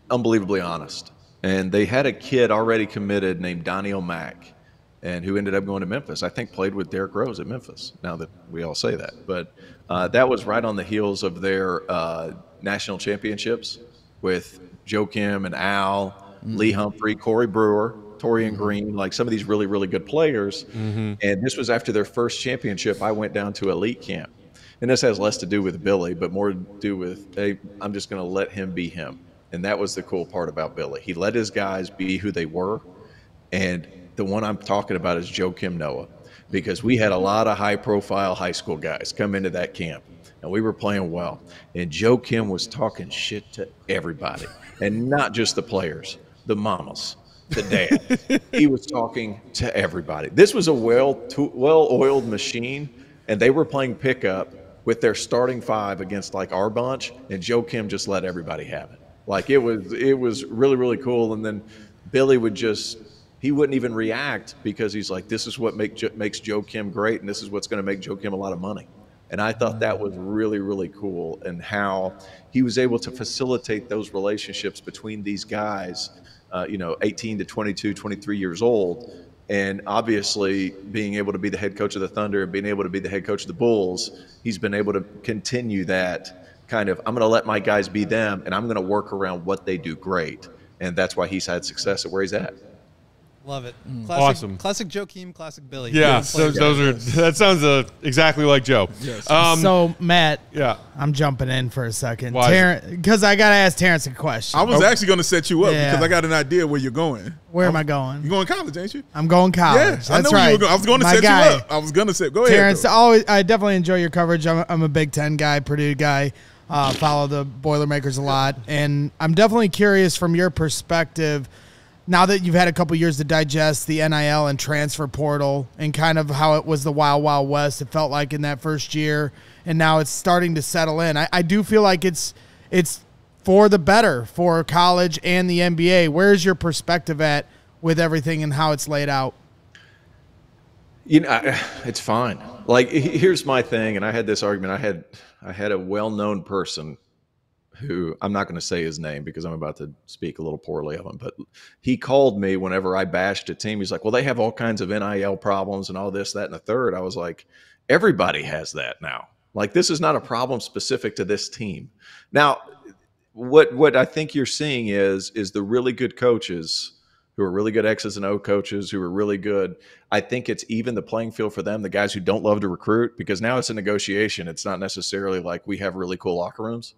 unbelievably honest. And they had a kid already committed named Donnie O'Mac, and who ended up going to Memphis. I think played with Derrick Rose at Memphis, now that we all say that. But that was right on the heels of their national championships with Joe Kim and Al, Lee Humphrey, Corey Brewer, Torian Green, like some of these really, really good players. And this was after their first championship. I went down to elite camp. And this has less to do with Billy, but more to do with, hey, I'm just going to let him be him. And that was the cool part about Billy. He let his guys be who they were. And the one I'm talking about is Joe Kim Noah, because we had a lot of high-profile high school guys come into that camp, and we were playing well. And Joe Kim was talking shit to everybody, and not just the players, the mamas, the dad. He was talking to everybody. This was a well-oiled machine, and they were playing pickup with their starting 5 against like our bunch, and Joe Kim just let everybody have it. Like it was really, really cool. And then Billy he wouldn't even react, because he's like, this is what makes Joe Kim great, and this is what's going to make Joe Kim a lot of money. And I thought that was really, really cool, and how he was able to facilitate those relationships between these guys, 18 to 22, 23 years old. And obviously, being able to be the head coach of the Thunder and being able to be the head coach of the Bulls, he's been able to continue that kind of, I'm going to let my guys be them, and I'm going to work around what they do great. And that's why he's had success at where he's at. Love it. Awesome. Classic Joakim, classic Billy. Yeah, those are. That sounds exactly like Joe. Yes. So, Matt, yeah, I'm jumping in for a second. Why? Because I got to ask Terrence a question. I was actually going to set you up Yeah. because I got an idea where you're going. Where am I going? You're going to college, ain't you? I'm going college. Yeah, That's I know right. you were going. I was going to My set guy. you up. I was going to set. Go Terrence, ahead. I definitely enjoy your coverage. I'm a Big Ten guy, Purdue guy. Follow the Boilermakers a lot. And I'm definitely curious from your perspective, now that you've had a couple years to digest the NIL and transfer portal and kind of how it was the Wild Wild West, it felt like in that first year, and now it's starting to settle in. I do feel like it's for the better for college and the NBA. Where's your perspective at with everything and how it's laid out? It's fine. Like, here's my thing, and I had this argument. I had a well-known person who, I'm not going to say his name because I'm about to speak a little poorly of him, but he called me whenever I bashed a team. He's like, well, they have all kinds of NIL problems and all this, that, and the third. I was like, everybody has that now. Like, this is not a problem specific to this team. Now, what I think you're seeing is the really good coaches who are really good X's and O coaches who are really good. I think it's even the playing field for them, the guys who don't love to recruit, because now it's a negotiation. It's not necessarily like we have really cool locker rooms.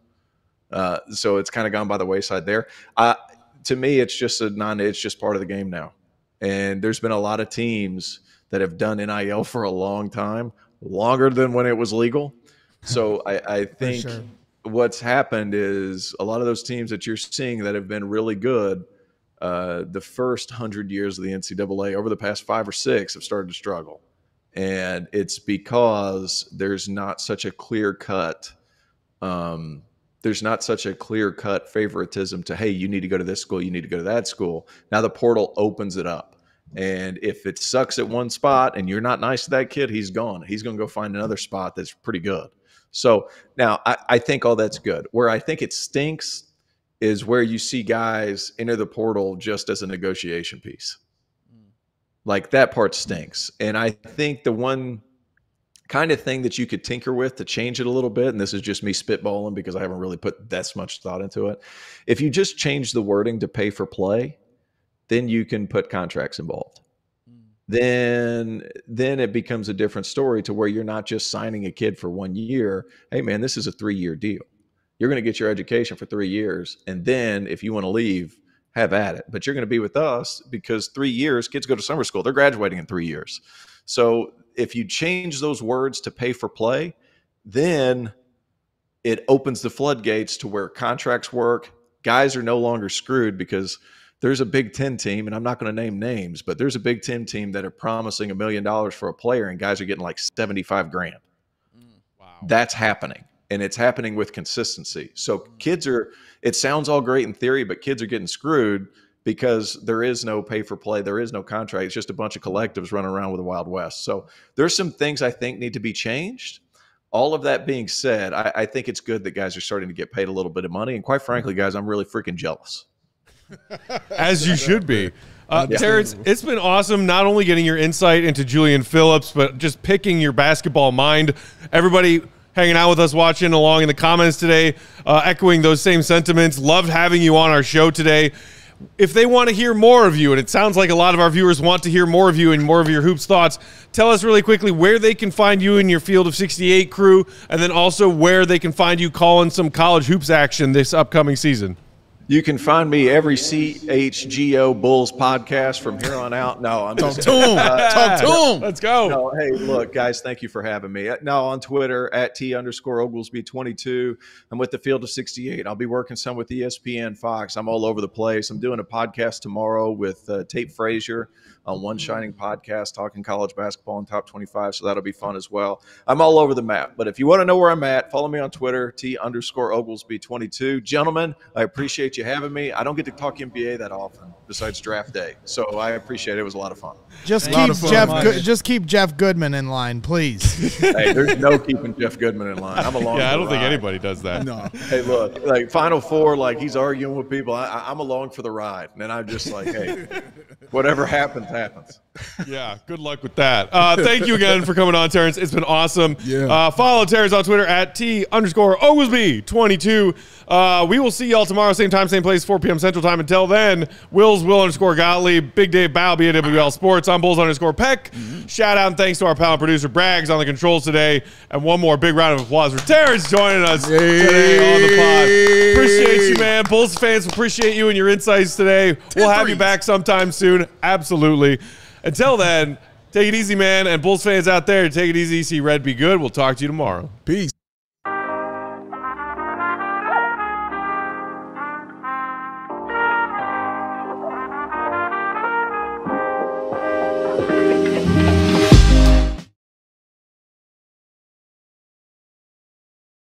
So it's kind of gone by the wayside there. To me, it's just it's just part of the game now. And there's been a lot of teams that have done NIL for a long time, longer than when it was legal. So I think what's happened is a lot of those teams that you're seeing that have been really good, the first 100 years of the NCAA, over the past 5 or 6, have started to struggle. And it's because there's not such a clear cut favoritism to, hey, you need to go to this school, you need to go to that school. Now the portal opens it up. And if it sucks at one spot and you're not nice to that kid, he's gone. He's going to go find another spot that's pretty good. So now I think all that's good. Where I think it stinks is where you see guys enter the portal just as a negotiation piece. Like, that part stinks. And I think the one kind of thing that you could tinker with to change it a little bit, and this is just me spitballing because I haven't really put that much thought into it. If you just change the wording to pay for play, then you can put contracts involved. Then it becomes a different story to where you're not just signing a kid for 1 year. Hey, man, this is a 3-year deal. You're going to get your education for 3 years. And then if you want to leave, have at it. But you're going to be with us because 3 years, kids go to summer school. They're graduating in 3 years. So if you change those words to pay for play, then it opens the floodgates to where contracts work. Guys are no longer screwed because there's a Big Ten team, and I'm not going to name names, but there's a Big Ten team that are promising $1 million for a player, and guys are getting like 75 grand. Wow. That's happening, and it's happening with consistency. So kids are, it sounds all great in theory, but kids are getting screwed because there is no pay for play. There is no contract. It's just a bunch of collectives running around with the Wild West. So there's some things I think need to be changed. All of that being said, I think it's good that guys are starting to get paid a little bit of money. And quite frankly, guys, I'm really freaking jealous. As you should be. Terrence, it's been awesome not only getting your insight into Julian Phillips, but just picking your basketball mind. Everybody hanging out with us, watching along in the comments today, echoing those same sentiments. Loved having you on our show today. If they want to hear more of you, and it sounds like a lot of our viewers want to hear more of you and more of your hoops thoughts, tell us really quickly where they can find you in your Field of 68 crew, and then also where they can find you calling some college hoops action this upcoming season. You can find me every CHGO Bulls podcast from here on out. No, I'm just Talk to him. Let's go. No, hey, look, guys, thank you for having me. Now on Twitter at @T_Oglesby22. I'm with the Field of 68. I'll be working some with ESPN, Fox. I'm all over the place. I'm doing a podcast tomorrow with Tate Frazier on One Shining Podcast, talking college basketball and top 25. So that'll be fun as well. I'm all over the map. But if you want to know where I'm at, follow me on Twitter, @T_Oglesby22. Gentlemen, I appreciate you having me. I don't get to talk NBA that often besides draft day. So I appreciate it. It was a lot of fun. Just keep Jeff Goodman in line, please. Hey, there's no keeping Jeff Goodman in line. I'm along. Yeah, I don't for the think ride. anybody does that. No. Hey, look, like Final Four, like he's arguing with people. I'm along for the ride. And I'm just like, hey, whatever happens, happens. Yeah, good luck with that. Thank you again for coming on, Terrence. It's been awesome. Yeah. Follow Terrence on Twitter at @T_Oglesby22. We will see y'all tomorrow, same time, same place, 4 p.m. Central Time. Until then, Will_Gottlieb, Big Dave Bow, BAWL Sports. I'm Bulls_Peck. Shout out and thanks to our pal and producer Braggs on the controls today. And one more big round of applause for Terrence joining us today on the pod. Appreciate you, man. Bulls fans appreciate you and your insights today. We'll have you back sometime soon. Absolutely. Until then, take it easy, man. And Bulls fans out there, take it easy. See red, be good. We'll talk to you tomorrow. Peace.